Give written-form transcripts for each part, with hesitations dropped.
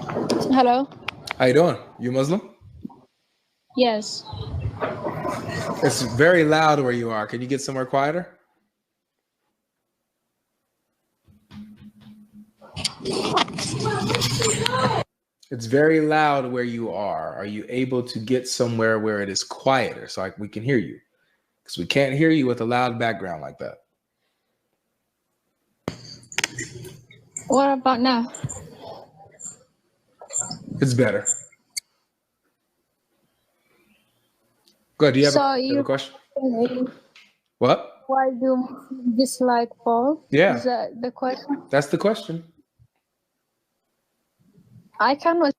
Hello. How you doing? You Muslim? Yes. It's very loud where you are. Can you get somewhere quieter? It's very loud where you are. Are you able to get somewhere where it is quieter so we can hear you? Because we can't hear you with a loud background like that. What about now? It's better. Go ahead. Do you have a question? What? Why do you dislike Paul? Yeah. Is that the question? That's the question. I cannot.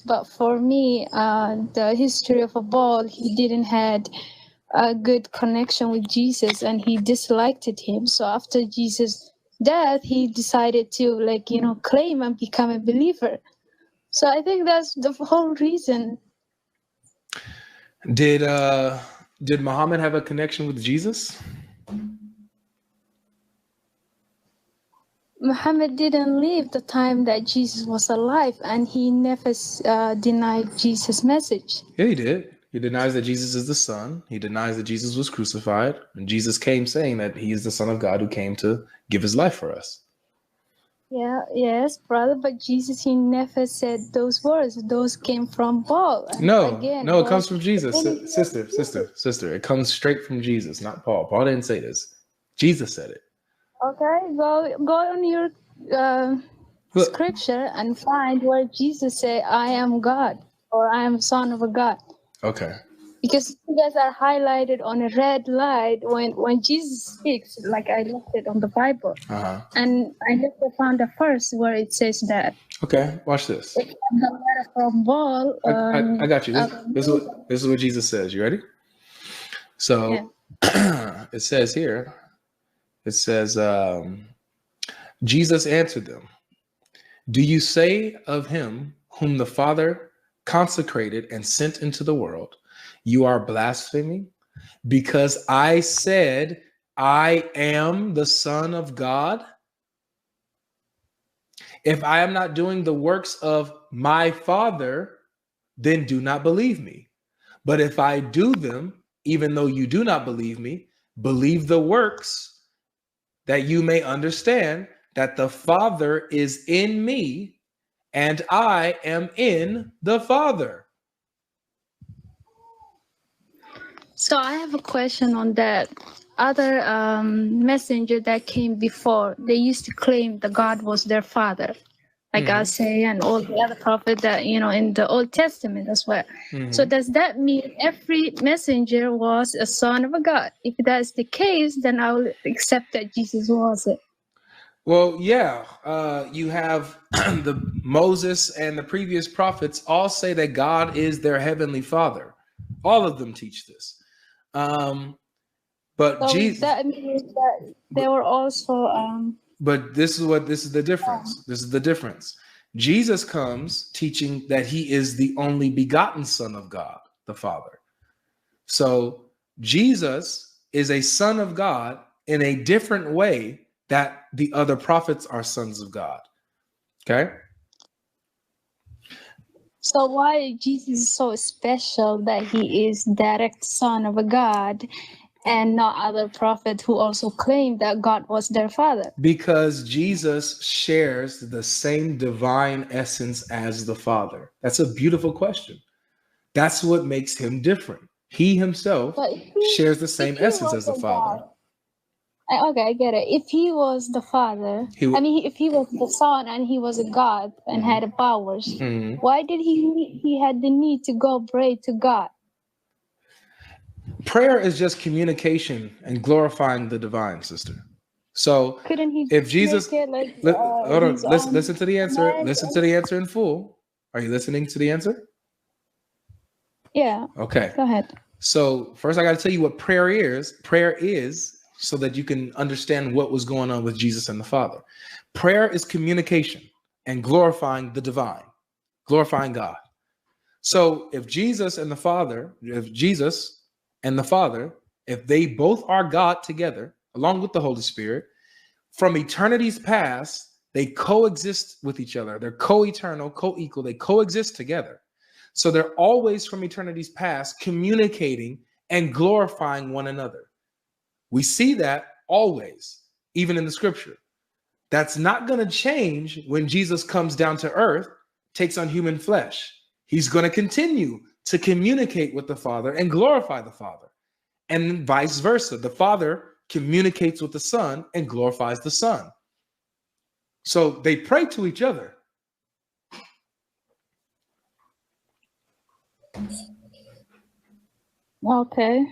But for me, the history of Paul, he didn't had a good connection with Jesus, and he disliked him. So after Jesus' death, he decided to claim and become a believer. So I think that's the whole reason. Did Muhammad have a connection with Jesus? Muhammad didn't live the time that Jesus was alive, and he never denied Jesus' message. Yeah, he did. He denies that Jesus is the Son. He denies that Jesus was crucified. And Jesus came saying that he is the Son of God who came to give his life for us. Yeah, yes, brother, but Jesus, he never said those words. Those came from Paul. And No, it comes from Jesus. Sister. It comes straight from Jesus, not Paul. Paul didn't say this. Jesus said it. Okay, go on your scripture and find where Jesus said, I am God, or I am son of a God. Okay. Because you guys are highlighted on a red light when Jesus speaks, like I looked it on the Bible. And I never found a verse where it says that. Okay, watch this. It's the letter from Paul. I got you. This is what Jesus says. You ready? So it says here, Jesus answered them, do you say of him whom the Father consecrated and sent into the world, you are blaspheming? Because I said, I am the Son of God? If I am not doing the works of my Father, then do not believe me. But if I do them, even though you do not believe me, believe the works, that you may understand that the Father is in me and I am in the Father. So I have a question on that. Other messenger that came before, they used to claim that God was their father, like Isaiah and all the other prophets that, in the Old Testament as well. So does that mean every messenger was a son of a God? If that's the case, then I will accept that Jesus was it. Well, yeah, you have the Moses and the previous prophets all say that God is their heavenly Father. All of them teach this. But so Jesus, that means that they were also. But this is the difference. This is the difference. Jesus comes teaching that he is the only begotten Son of God, the Father. So Jesus is a son of God in a different way that the other prophets are sons of God. Okay? So why Jesus is so special that he is direct son of a God and not other prophets who also claim that God was their father? Because Jesus shares the same divine essence as the Father. That's a beautiful question. That's what makes him different. He himself shares the same essence as the Father. Okay, I get it. If he was the Father, if he was the Son and he was a God and had powers, why did he had the need to go pray to God? Prayer is just communication and glorifying the divine, sister. So couldn't he if Jesus, hold on, listen to the answer. Listen to the answer in full. Are you listening to the answer? Yeah. Okay. Go ahead. So first I got to tell you what prayer is. Prayer is so that you can understand what was going on with Jesus and the Father. Prayer is communication and glorifying the divine, glorifying God. So if Jesus and the Father, if they both are God together, along with the Holy Spirit, from eternity's past, They coexist with each other. They're co-eternal, co-equal. They coexist together. So they're always from eternity's past communicating and glorifying one another. We see that always, even in the scripture. That's not going to change when Jesus comes down to earth, takes on human flesh. He's going to continue to communicate with the Father and glorify the Father. And vice versa. The Father communicates with the Son and glorifies the Son. So they pray to each other. Okay.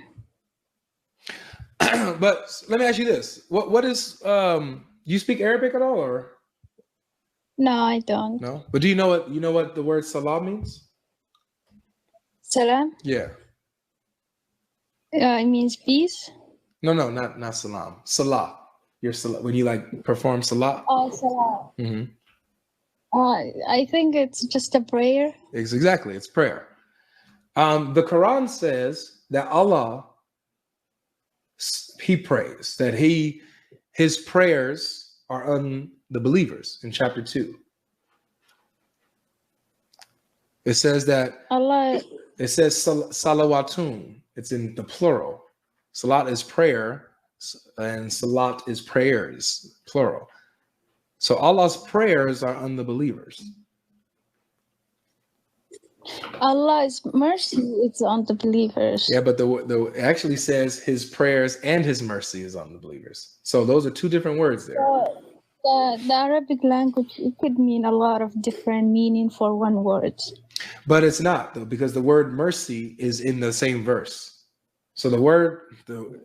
But let me ask you this. What is you speak Arabic at all, or No, I don't. no? But do you know what the word salah means? Salam? Yeah. It means peace. No, not salam. Salah. Your salah, when you like perform salah. Oh, salam. Mm-hmm. I think it's just a prayer. It's prayer. The Quran says that Allah, he prays, that his prayers are on the believers in chapter 2. It says that Allah. It says salawatun. It's in the plural. Salat is prayer, and salat is prayers, plural. So Allah's prayers are on the believers. Allah's mercy is on the believers. Yeah, but it actually says his prayers and his mercy is on the believers. So those are two different words there. The Arabic language, it could mean a lot of different meaning for one word. But it's not, though, because the word mercy is in the same verse. So the word,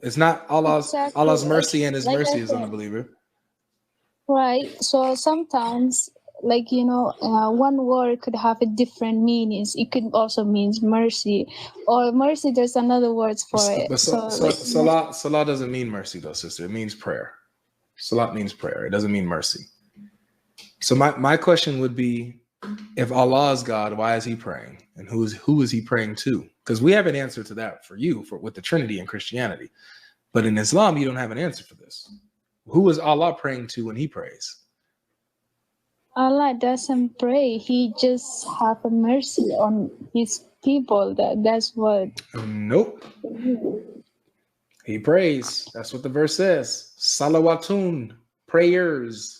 it's not Allah's mercy and his mercy is on the believer. Right. So sometimes, one word could have a different meanings. It could also mean mercy, or mercy. There's another words for it. But salah doesn't mean mercy, though, sister. It means prayer. Salat means prayer. It doesn't mean mercy. So my question would be, if Allah is God, why is he praying? And who is he praying to? Because we have an answer to that for you with the Trinity in Christianity. But in Islam, you don't have an answer for this. Who is Allah praying to when he prays? Allah doesn't pray. He just have a mercy on his people. That's what. Nope. He prays. That's what the verse says. Salawatun, prayers.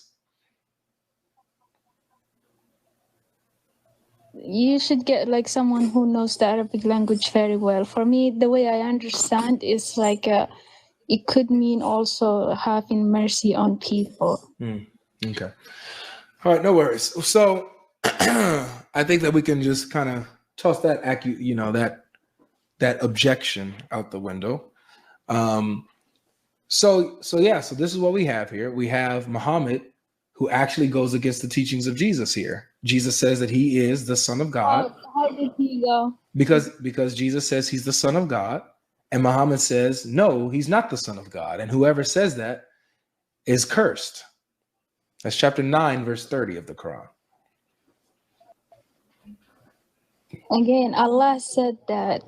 You should get someone who knows the Arabic language very well. For me, the way I understand is it could mean also having mercy on people. Okay. All right, no worries. So I think that we can just kind of toss that that objection out the window. So this is what we have here. We have Muhammad, who actually goes against the teachings of Jesus here. Jesus says that he is the Son of God. How did he go? Because Jesus says he's the Son of God, and Muhammad says, no, he's not the Son of God. And whoever says that is cursed. That's chapter 9, verse 30 of the Quran. Again, Allah said that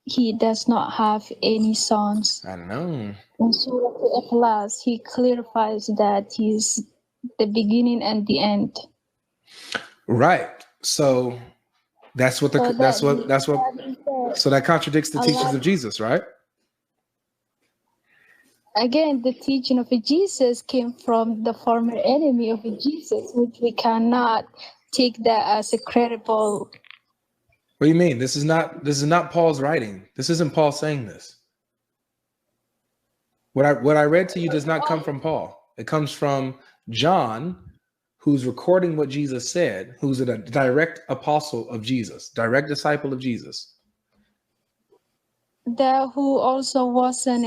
he does not have any sons. I know. In Surah Al-Ikhlas, he clarifies that he's the beginning and the end. Right. So so that contradicts the teachings of Jesus, right? Again, the teaching of Jesus came from the former enemy of Jesus, which we cannot take that as a credible. What do you mean? This is not Paul's writing. This isn't Paul saying this. What I read to you does not come from Paul. It comes from John, who's recording what Jesus said, who's a direct apostle of Jesus, direct disciple of Jesus. Who also wasn't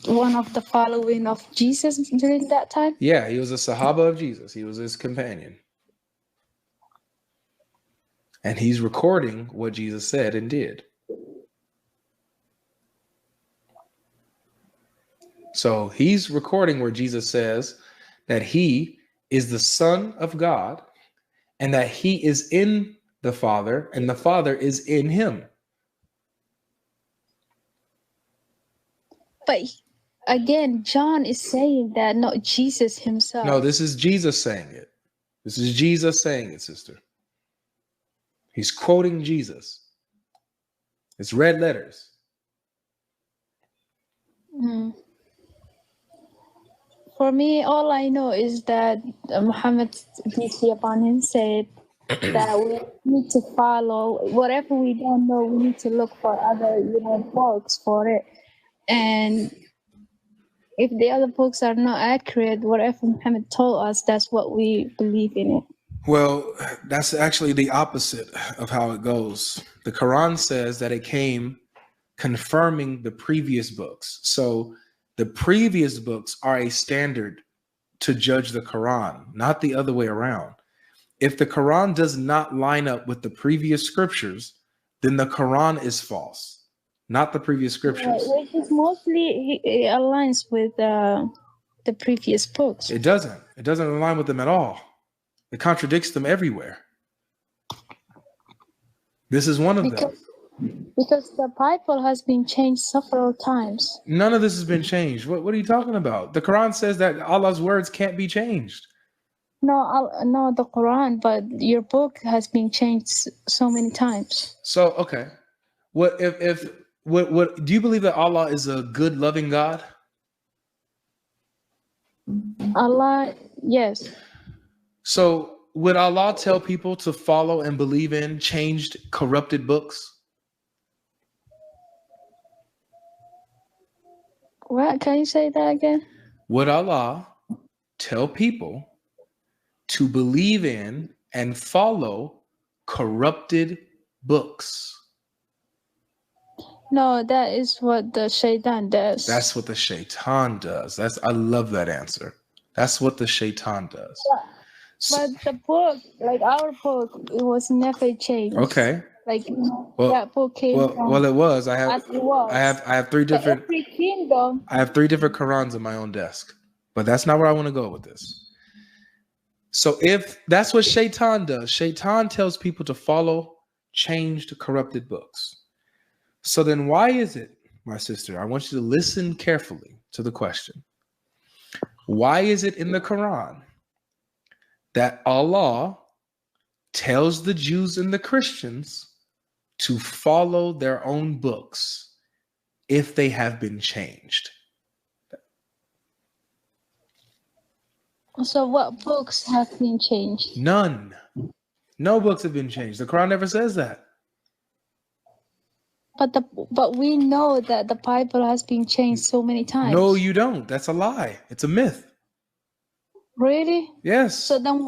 one of the following of Jesus during that time? Yeah, he was a Sahaba of Jesus. He was his companion. And he's recording what Jesus said and did. So he's recording where Jesus says that he is the Son of God and that he is in the Father and the Father is in him. But again, John is saying that, not Jesus himself. No, this is Jesus saying it. This is Jesus saying it, sister. He's quoting Jesus. It's red letters. For me, all I know is that Muhammad, peace be upon him, said that we need to follow whatever we don't know. We need to look for other, books for it, and if the other books are not accurate, whatever Muhammad told us, that's what we believe in it. Well, that's actually the opposite of how it goes. The Quran says that it came confirming the previous books. So the previous books are a standard to judge the Quran, not the other way around. If the Quran does not line up with the previous scriptures, then the Quran is false, not the previous scriptures. Yeah, which is mostly it aligns with the previous books. It doesn't. It doesn't align with them at all. It contradicts them everywhere. This is one of them. Because the Bible has been changed several times. None of this has been changed. What are you talking about? The Quran says that Allah's words can't be changed. No, the Quran, but your book has been changed so many times. So, okay. What do you believe that Allah is a good, loving God? Allah, yes. So would Allah tell people to follow and believe in changed, corrupted books? What? Can you say that again? Would Allah tell people to believe in and follow corrupted books? No, that is what the shaitan does. That's what the shaitan does. I love that answer. That's what the shaitan does. But the book, like our book, it was never changed. Okay. Like that book came from. Well, it was. I was. have three different. Every kingdom. I have 3 different Qurans on my own desk, but that's not where I want to go with this. So if that's what shaitan does, shaitan tells people to follow changed, corrupted books. So then why is it, my sister, I want you to listen carefully to the question. Why is it in the Quran that Allah tells the Jews and the Christians to follow their own books if they have been changed? So what books have been changed? None. No books have been changed. The Quran never says that. But we know that the Bible has been changed so many times. No, you don't. That's a lie. It's a myth. Really? Yes. So then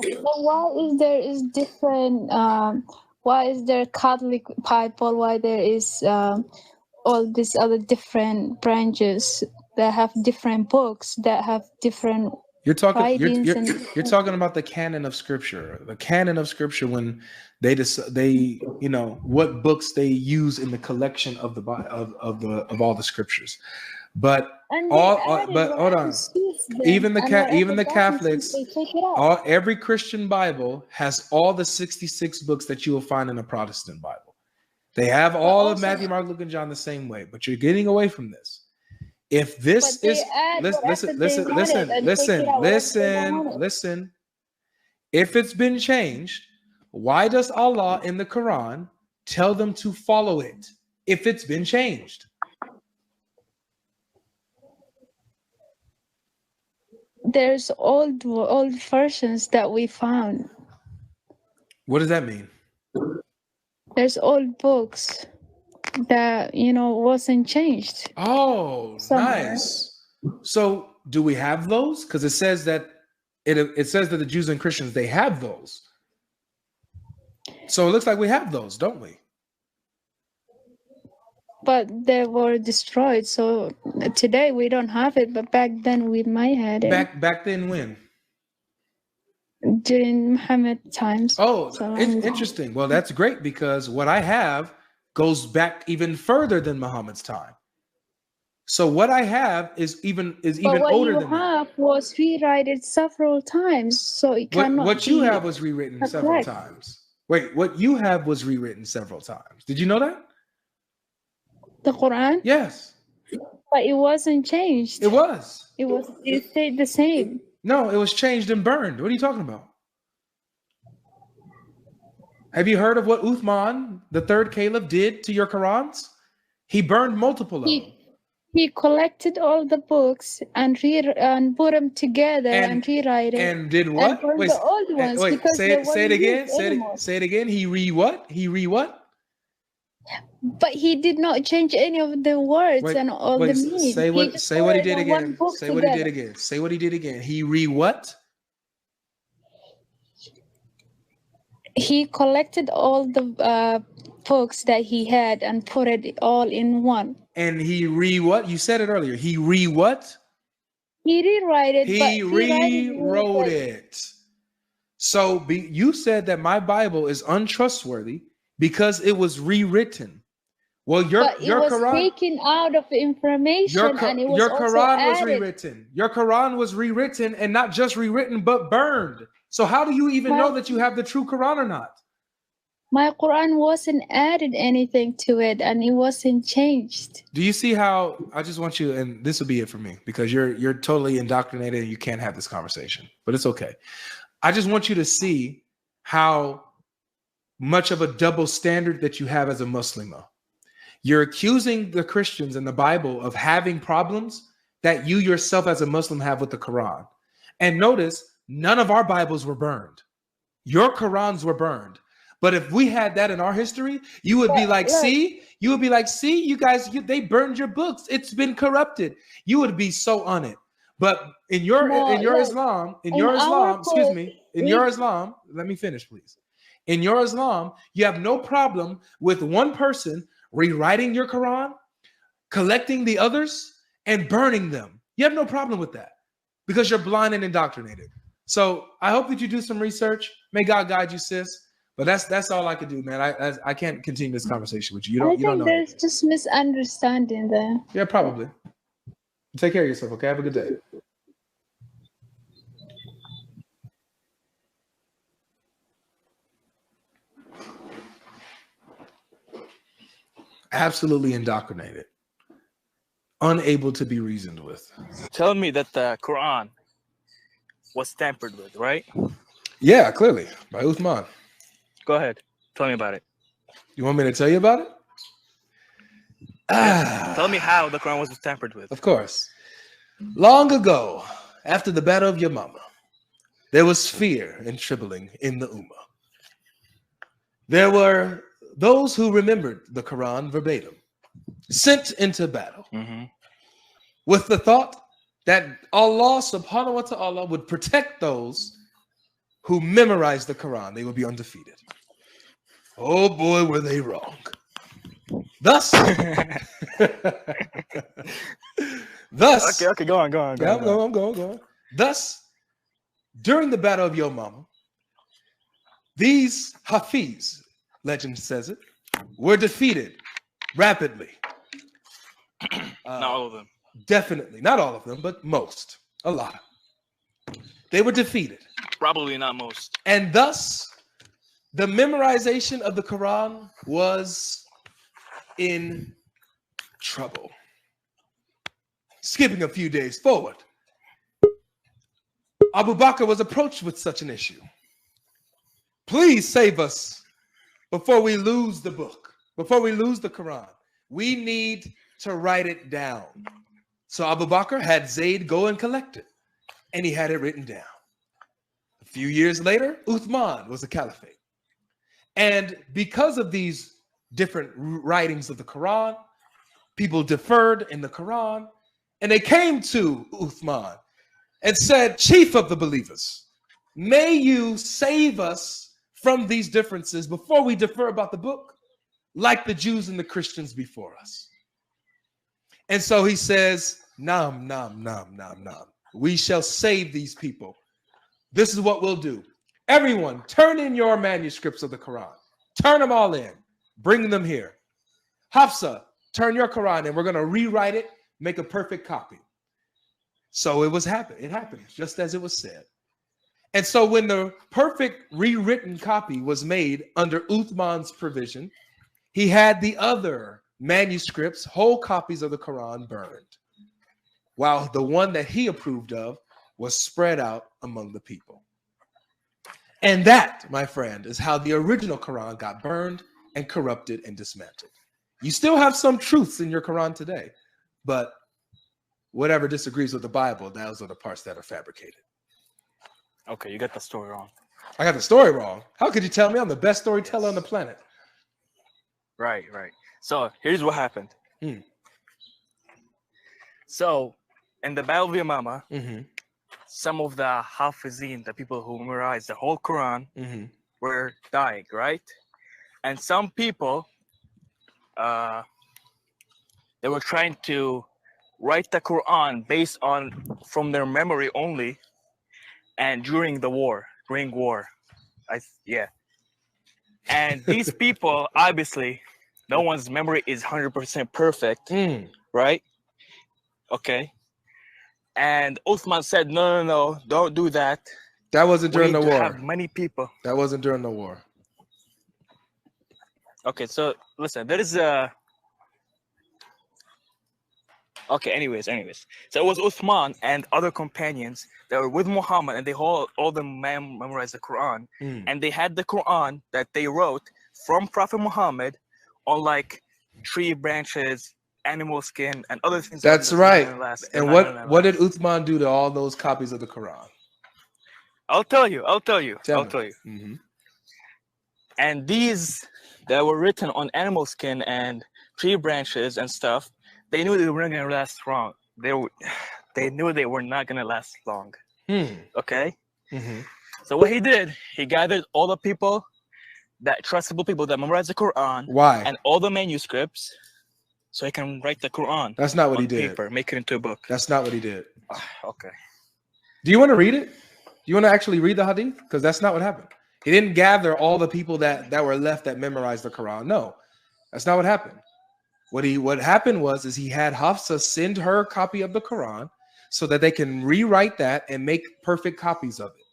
why is there Catholic Bible? Why there is all these other different branches that have different books that have different. You're talking about the canon of Scripture. The canon of Scripture, when they what books they use in the collection of all the Scriptures. But hold on. Even the Catholics, every Christian Bible has all the 66 books that you will find in a Protestant Bible. They have all of Matthew, Mark, Luke, and John the same way. But you're getting away from this. If this is listen. If it's been changed, why does Allah in the Quran tell them to follow it if it's been changed? There's old versions that we found. What does that mean? There's old books that wasn't changed. Oh, somewhere. Nice. So do we have those? Because it says that it says that the Jews and Christians, they have those. So it looks like we have those, don't we? But they were destroyed. So today we don't have it, but back then we might have it. Back then when? During Muhammad times. Oh, interesting. Well, that's great because what I have goes back even further than Muhammad's time. So what I have is even older than that. What you have was rewritten several times, so it cannot. What you have was rewritten several times. Wait, what you have was rewritten several times. Did you know that? The Quran? Yes. But it wasn't changed. It was. It stayed the same. No, it was changed and burned. What are you talking about? Have you heard of what Uthman, the third caliph, did to your Qurans? He burned multiple of them. He collected all the books and put them together and rewrite it. And did what? And burned the old ones because say it again. Say it again. He what? He what? But he did not change any of the words and all the meaning. Say what he did again. Say what he did again. Say what he did again. He what? He collected all the books that he had and put it all in one. And he what? You said it earlier. He what? He rewrote it. He rewrote it. So you said that my Bible is untrustworthy because it was rewritten. Well, your Quran taken out of information and it was your Quran also was rewritten. Your Quran was rewritten and not just rewritten but burned. So how do you even know that you have the true Quran or not? My Quran wasn't added anything to it and it wasn't changed. Do you see how I just want you, and this will be it for me because you're totally indoctrinated and you can't have this conversation, but it's okay. I just want you to see how much of a double standard that you have as a Muslim. You're accusing the Christians in the Bible of having problems that you yourself as a Muslim have with the Quran. And notice, none of our Bibles were burned. Your Qurans were burned. But if we had that in our history, you would be like, see, you guys, they burned your books. It's been corrupted. You would be so on it. But in your Islam, let me finish, please. In your Islam, you have no problem with one person rewriting your Quran, collecting the others, and burning them. You have no problem with that because you're blind and indoctrinated. So I hope that you do some research. May God guide you, sis. But that's all I could do, man. I can't continue this conversation with you. You don't know. There's just misunderstanding there. Yeah, probably. Take care of yourself, okay? Have a good day. Absolutely indoctrinated. Unable to be reasoned with. Telling me that the Quran was tampered with, right? Yeah, clearly. By Uthman. Go ahead. Tell me about it. You want me to tell you about it? Tell me how the Quran was tampered with. Of course. Long ago, after the Battle of Yamama, there was fear and trembling in the Ummah. There were those who remembered the Quran verbatim, sent into battle with the thought that Allah subhanahu wa ta'ala would protect those who memorized the Quran. They would be undefeated. Oh boy, were they wrong. Thus, okay, go on. I'm going. Thus, during the Battle of Yamama, these Hafiz, legend says it, were defeated rapidly. Not all of them. Definitely. Not all of them, but most. A lot. They were defeated. Probably not most. And thus, the memorization of the Quran was in trouble. Skipping a few days forward, Abu Bakr was approached with such an issue. Please save us before we lose the book, before we lose the Quran. We need to write it down. So Abu Bakr had Zayd go and collect it, and he had it written down. A few years later, Uthman was the caliphate. And because of these different writings of the Quran, people deferred in the Quran, and they came to Uthman and said, Chief of the believers, may you save us from these differences before we defer about the book, like the Jews and the Christians before us. And so he says, Nam, nam, nam, nam, nam. We shall save these people. This is what we'll do. Everyone, turn in your manuscripts of the Quran. Turn them all in. Bring them here. Hafsa, turn your Quran in. We're going to rewrite it, make a perfect copy. So it happened just as it was said. And so when the perfect rewritten copy was made under Uthman's provision, he had the other manuscripts, whole copies of the Quran burned. while the one that he approved of was spread out among the people. And that, my friend, is how the original Quran got burned and corrupted and dismantled. You still have some truths in your Quran today, but whatever disagrees with the Bible, those are the parts that are fabricated. Okay, you got the story wrong. I got the story wrong. How could you tell me I'm the best storyteller on the planet? Right. So here's what happened. So in the Battle of Yamama, some of the Hafizin, the people who memorized the whole Quran, were dying, right? And some people, they were trying to write the Quran based on from their memory only, and during war. And these people, obviously, no one's memory is 100% perfect, right? Okay. And Uthman said, no, don't do that. That wasn't during the war. Have many people. That wasn't during the war. Okay, so listen, there is a... Okay, anyways. So it was Uthman and other companions that were with Muhammad, and they all them memorized the Quran. And they had the Quran that they wrote from Prophet Muhammad on like tree branches, animal skin, and other things. That's right. And what did Uthman do to all those copies of the Quran? I'll tell you. Tell me. And these that were written on animal skin and tree branches and stuff, they knew they weren't gonna last long. They knew they were not gonna last long. Okay. So what he did, he gathered all the people, that trustable people that memorized the Quran. Why? And all the manuscripts, so he can write the Quran. That's not what he did. Paper, make it into a book. That's not what he did. Okay. Do you want to read it? Do you want to actually read the hadith? Because that's not what happened. He didn't gather all the people that were left that memorized the Quran. No, that's not what happened. What happened was he had Hafsa send her copy of the Quran so that they can rewrite that and make perfect copies of it.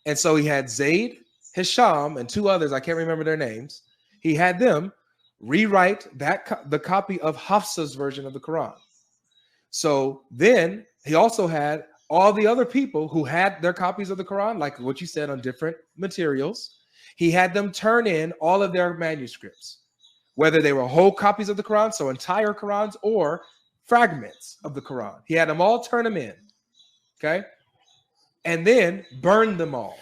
And so he had Zayd, Hisham, and two others, I can't remember their names. He had them rewrite the copy of Hafsa's version of the Quran. So then he also had all the other people who had their copies of the Quran, like what you said, on different materials. He had them turn in all of their manuscripts, whether they were whole copies of the Quran, so entire Qurans, or fragments of the Quran. He had them all turn them in, okay? And then burned them all.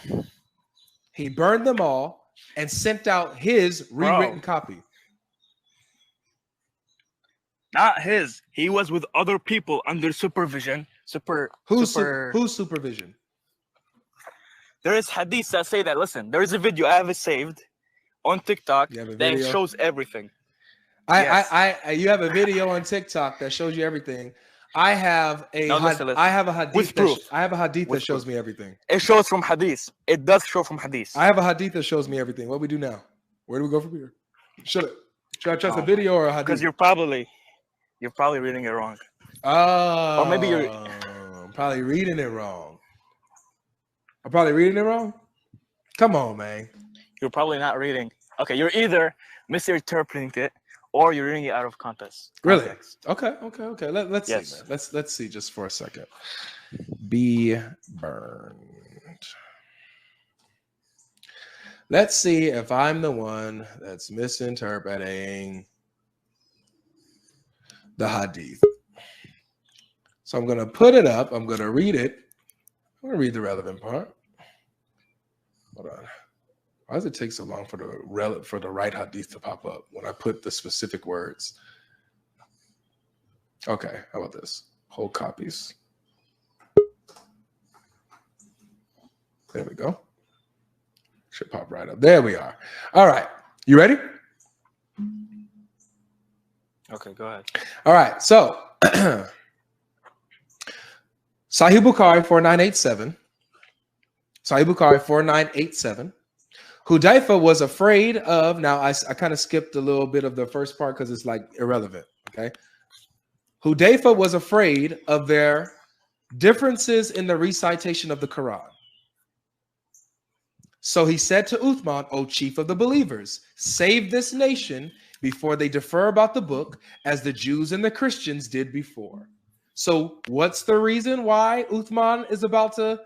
He burned them all and sent out his rewritten copy. Not his. He was with other people under supervision. Whose supervision? There is hadiths that say that. Listen, there is a video I have it saved on TikTok that shows everything. You have a video on TikTok that shows you everything. I have a hadith. I have a hadith that shows me everything. It shows from hadith. It does show from hadith. I have a hadith that shows me everything. What we do now? Where do we go from here? Should I trust a video or a hadith? Because you're probably reading it wrong. Oh, or maybe you're probably reading it wrong. I'm probably reading it wrong. Come on, man. You're probably not reading. Okay, you're either misinterpreting it or you're reading it out of context. Really? Okay. Let's see, man. Let's see just for a second. Be burned. Let's see if I'm the one that's misinterpreting the hadith. So I'm going to put it up. I'm going to read it. I'm going to read the relevant part. Hold on. Why does it take so long for the right hadith to pop up when I put the specific words? Okay, how about this? Whole copies. There we go. Should pop right up. There we are. All right. You ready? Okay, go ahead. All right. So, Sahih Bukhari 4987. Sahih Bukhari 4987. Hudayfa was afraid of, now I kind of skipped a little bit of the first part because it's like irrelevant, okay? Hudayfa was afraid of their differences in the recitation of the Quran. So he said to Uthman, O chief of the believers, save this nation before they differ about the book as the Jews and the Christians did before. So what's the reason why Uthman is about to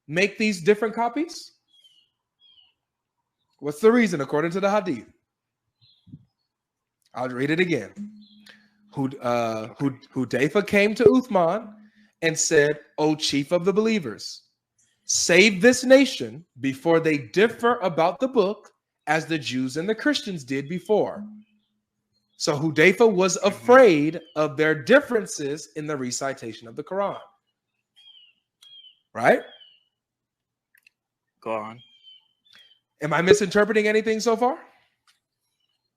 make these different copies? What's the reason according to the hadith? I'll read it again. Hudayfa came to Uthman and said, "O chief of the believers, save this nation before they differ about the book as the Jews and the Christians did before." So Hudayfa was afraid of their differences in the recitation of the Quran. Right? Go on. Am I misinterpreting anything so far?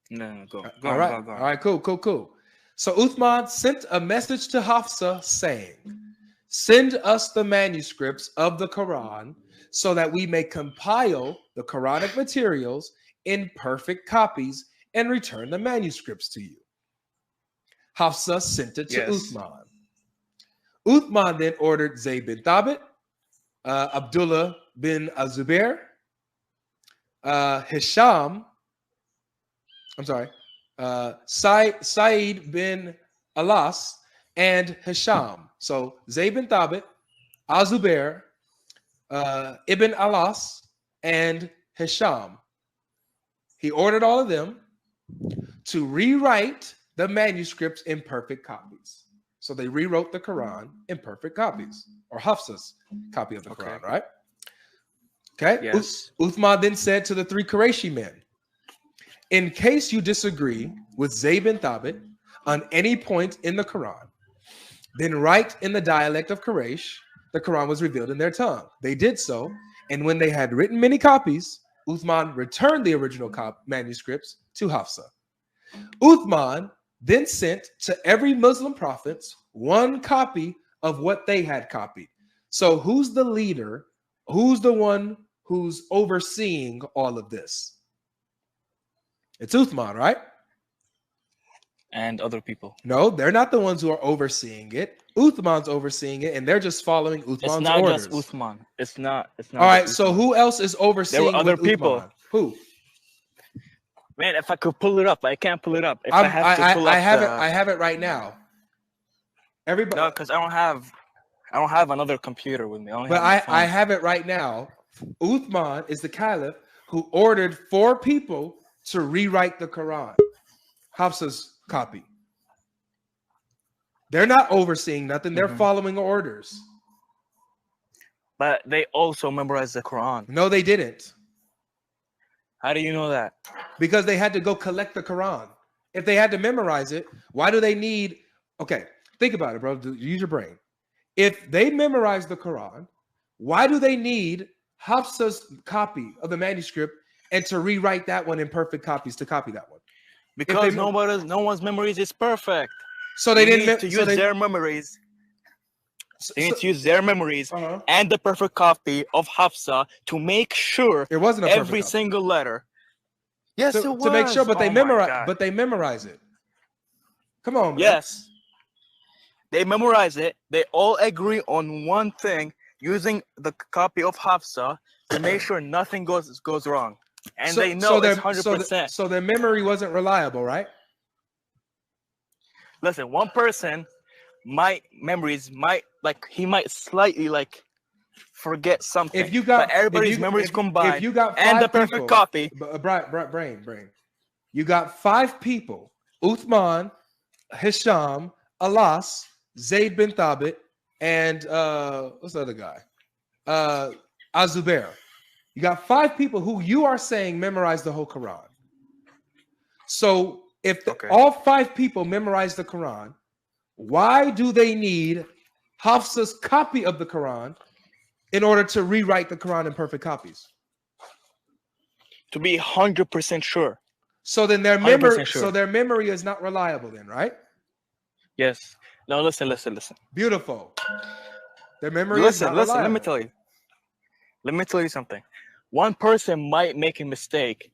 No, go. All right. All right, cool. So Uthman sent a message to Hafsa saying, "Send us the manuscripts of the Quran so that we may compile the Quranic materials in perfect copies and return the manuscripts to you." Hafsa sent it to Uthman. Uthman then ordered Zayd bin Thabit, Abdullah bin Azubair, Sa'id bin Alas, and Hisham. So Zayd bin Thabit, Azubair, Ibn Alas, and Hisham. He ordered all of them to rewrite the manuscripts in perfect copies. So they rewrote the Quran in perfect copies, or Hafsa's copy of the Quran, right? Okay. Yes. Uthman then said to the three Qurayshi men, "In case you disagree with Zayd bin Thabit on any point in the Quran, then write in the dialect of Quraysh. The Quran was revealed in their tongue." They did so, and when they had written many copies, Uthman returned the original manuscripts to Hafsa. Uthman then sent to every Muslim prophet one copy of what they had copied. So who's the leader? Who's the one who's overseeing all of this? It's Uthman, right? And other people. No, they're not the ones who are overseeing it. Uthman's overseeing it, and they're just following Uthman's orders. It's not just Uthman. It's not. All right, so who else is overseeing? There were other with people. Uthman? Who? Man, if I could pull it up, I can't pull it up. If I have it right now. Everybody. No, because I don't have another computer with me. I have it right now. Uthman is the caliph who ordered 4 people to rewrite the Quran. Hafsa's copy. They're not overseeing nothing. They're following orders. But they also memorized the Quran. No, they didn't. How do you know that? Because they had to go collect the Quran. If they had to memorize it, why do they need... Okay, think about it, bro. Use your brain. If they memorize the Quran, why do they need Hafsa's copy of the manuscript and to rewrite that one in perfect copies to copy that one? Because no one's memories is perfect. So they didn't need to use their memories. They need to use their memories and the perfect copy of Hafsa to make sure it wasn't a every single letter. Yes, it was. To make sure, but they memorize it. Come on, man. Yes. They memorize it. They all agree on one thing using the copy of Hafsa to make sure nothing goes wrong. And they know it's 100%. So their memory wasn't reliable, right? Listen, one person might slightly forget something. If you got but everybody's memories combined, if you got 5 and the perfect copy. Brain. You got 5 people: Uthman, Hisham, Alas, Zayd bin Thabit, and what's the other guy? Azubair. You got 5 people who you are saying memorize the whole Quran. So if all 5 people memorize the Quran, why do they need Hafsa's copy of the Quran in order to rewrite the Quran in perfect copies? To be 100% sure. So then their memory is not reliable then, right? Yes. No, listen. Beautiful. Their memory is not reliable. Let me tell you something. One person might make a mistake,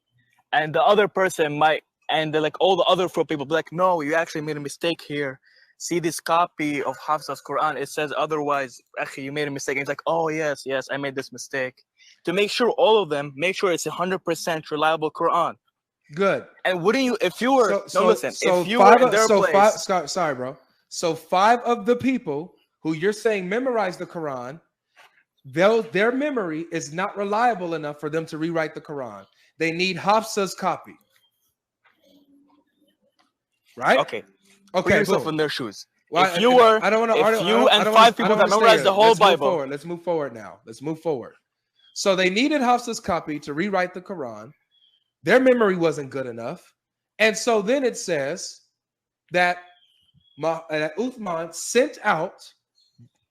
and the other person might, and all the other 4 people be like, "No, you actually made a mistake here. See this copy of Hafsa's Quran, it says otherwise. Actually, you made a mistake." And it's like, "Oh, yes, I made this mistake." To make sure all of them, make sure it's 100% reliable Quran. Good. And wouldn't you, if you were, if you were in their place. Sorry, bro. So 5 of the people who you're saying memorize the Quran, their memory is not reliable enough for them to rewrite the Quran. They need Hafsa's copy. Right? Okay. Okay. Put yourself Boom. in their shoes. Well, if you were, I don't want to. if you and 5 people that memorized the whole Bible. Let's move forward now. Let's move forward. So they needed Hafsa's copy to rewrite the Quran. Their memory wasn't good enough, and so then it says that Uthman sent out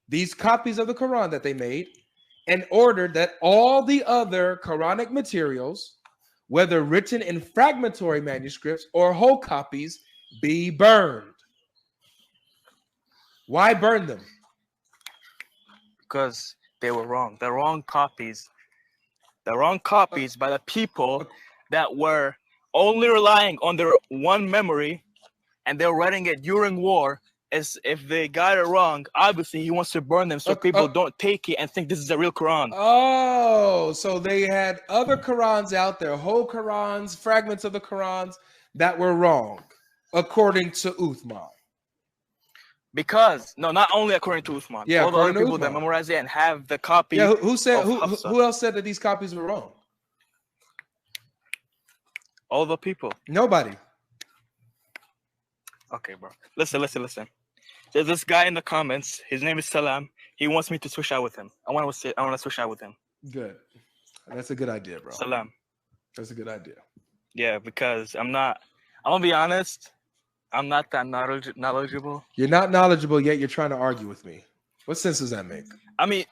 these copies of the Quran that they made and ordered that all the other Quranic materials, whether written in fragmentary manuscripts or whole copies, be burned. Why burn them? Because they were wrong. The wrong copies. The wrong copies by the people that were only relying on their one memory, and they're writing it during war. As if they got it wrong, obviously he wants to burn them so people don't take it and think this is a real Quran. Oh, so they had other Qurans out there, whole Qurans, fragments of the Qurans that were wrong, according to Uthman. Because not only according to Uthman, all the other people that memorize it and have the copy. Yeah, who else said that these copies were wrong? All the people. Nobody. Okay, bro. Listen. There's this guy in the comments. His name is Salam. He wants me to switch out with him. I want to switch out with him. Good. That's a good idea, bro. Salam. That's a good idea. Yeah, because I'm gonna be honest. I'm not that knowledgeable. You're not knowledgeable, yet you're trying to argue with me. What sense does that make? I mean,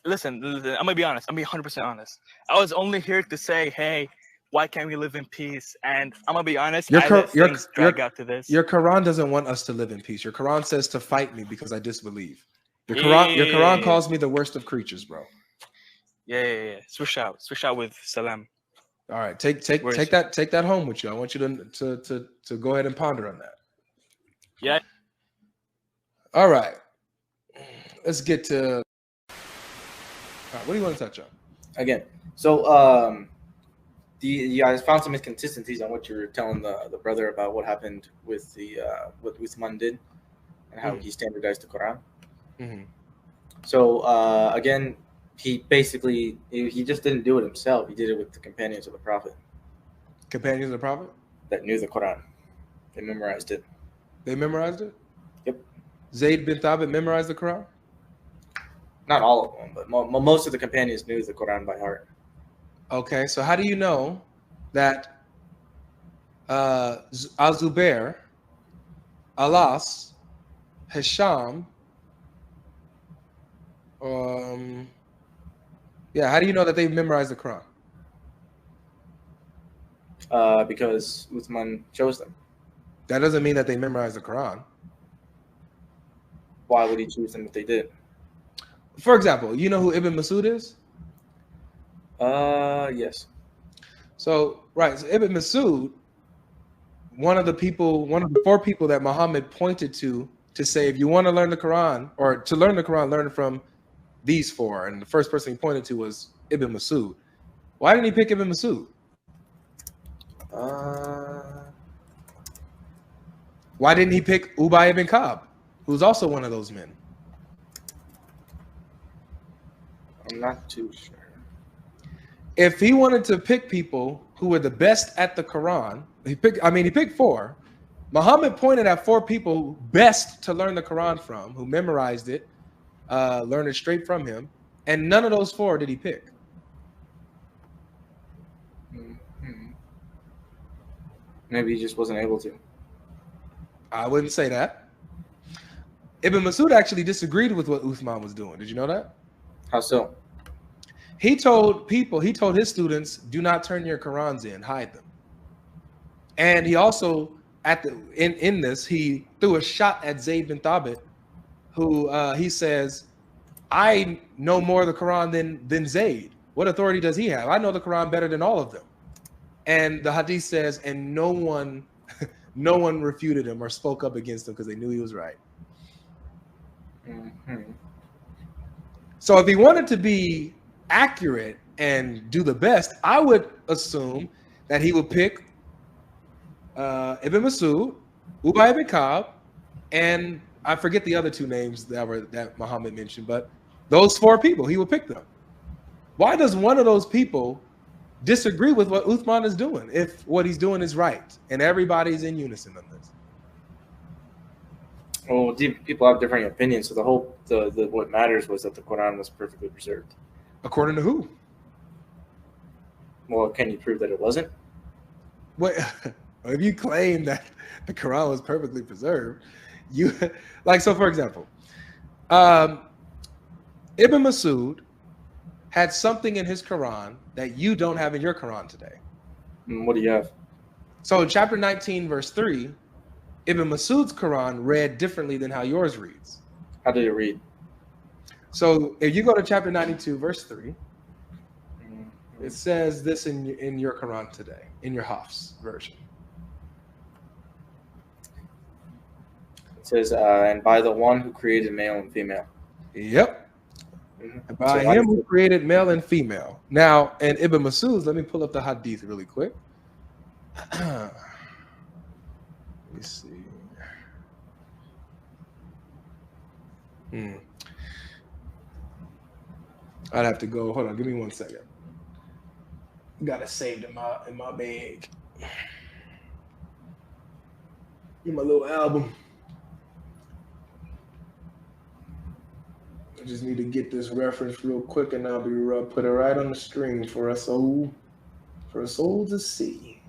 listen, I'm gonna be honest. I'm gonna be 100% honest. I was only here to say, hey, why can't we live in peace? And I'm gonna be honest, I let things drag out to this. Your Quran doesn't want us to live in peace. Your Quran says to fight me because I disbelieve. Your Quran calls me the worst of creatures, bro. Yeah. Switch out with Salam. All right, take that home with you. I want you to go ahead and ponder on that. Yeah. All right. Let's get to. All right, what do you want to touch on? Again, so I found some inconsistencies on what you were telling the brother about what happened with what Uthman did and how he standardized the Quran. Mm-hmm. So again, he just didn't do it himself. He did it with the companions of the Prophet. Companions of the Prophet? That knew the Quran. They memorized it. They memorized it? Yep. Zayd bin Thabit memorized the Quran? Not all of them, but most of the companions knew the Quran by heart. Okay, so how do you know that Al-Zubair, Alas, Hisham, how do you know that they memorized the Quran? Because Uthman chose them. That doesn't mean that they memorized the Quran. Why would he choose them if they did? For example, you know who Ibn Masud is? Yes. So Ibn Masud, one of the 4 people that Muhammad pointed to say, if you want to learn the Quran, or to learn the Quran, learn from these 4. And the first person he pointed to was Ibn Masud. Why didn't he pick Ibn Masud? Why didn't he pick Ubay ibn Ka'b, who's also one of those men? I'm not too sure. If he wanted to pick people who were the best at the Quran, he picked 4. Muhammad pointed at 4 people best to learn the Quran from, who memorized it, learned it straight from him, and none of those 4 did he pick. Mm-hmm. Maybe he just wasn't able to. I wouldn't say that. Ibn Masud actually disagreed with what Uthman was doing. Did you know that? How so? He told his students, do not turn your Qurans in, hide them. And he also, in this, he threw a shot at Zayd bin Thabit, who he says, I know more of the Quran than Zayd. What authority does he have? I know the Quran better than all of them. And the hadith says, and no one refuted him or spoke up against him because they knew he was right. Mm-hmm. So if he wanted to be accurate and do the best, I would assume that he would pick Ibn Masud, Ubay ibn Ka'b, and I forget the other two names that Muhammad mentioned, but those 4 people, he would pick them. Why does one of those people disagree with what Uthman is doing if what he's doing is right and everybody's in unison on this? Well, people have different opinions. So what matters was that the Quran was perfectly preserved. According to who? Well, can you prove that it wasn't? What if you claim that the Quran was perfectly preserved? You like, so for example, Ibn Masud had something in his Quran that you don't have in your Quran today. What do you have? So in chapter 19, verse 3, Ibn Masud's Quran read differently than how yours reads. How did it read? So if you go to chapter 92, verse 3, it says this in your Quran today, in your Hafs version. It says, and by the one who created male and female. Yep. And by him who created male and female. Now, in Ibn Masud's, let me pull up the hadith really quick. Let me see. I'd have to go. Hold on, give me 1 second. Got it saved in my bag. In my little album. I just need to get this reference real quick, and I'll put it right on the screen for us all to see.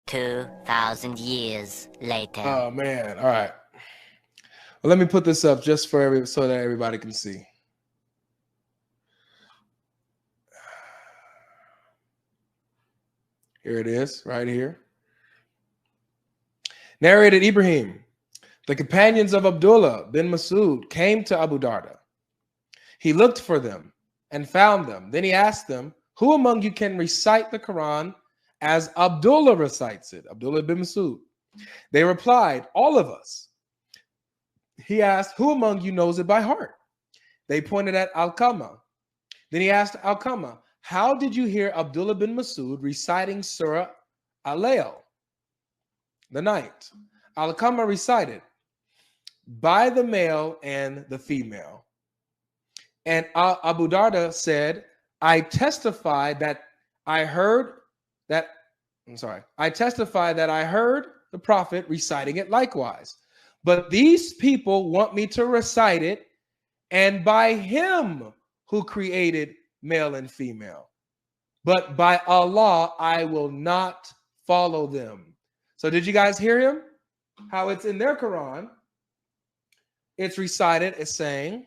2,000 years later. Oh man! All right. Well, let me put this up just so that everybody can see. Here it is, right here. Narrated Ibrahim. The companions of Abdullah bin Masud came to Abu Darda. He looked for them and found them. Then he asked them, who among you can recite the Quran as Abdullah recites it? Abdullah bin Masud. They replied, all of us. He asked, who among you knows it by heart? They pointed at Al-Qamah. Then he asked Al-Qamah, how did you hear Abdullah bin Masud reciting Surah Al-Layl, the night? Al-Qamah recited, by the male and the female. And Abu Darda said, I testify that I heard the Prophet reciting it likewise. But these people want me to recite it, and by him who created male and female. But by Allah, I will not follow them. So did you guys hear him? How it's in their Quran. It's recited as saying,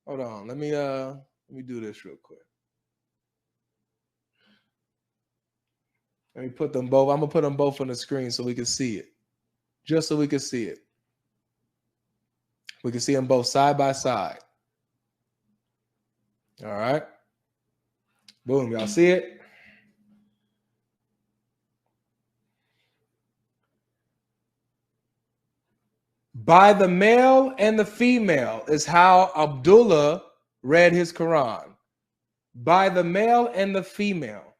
hold on, let me do this real quick. Let me put them both. I'm gonna put them both on the screen so we can see it. Just so we can see it. We can see them both side by side. All right. Boom, y'all see it? By the male and the female is how Abdullah read his Quran. By the male and the female.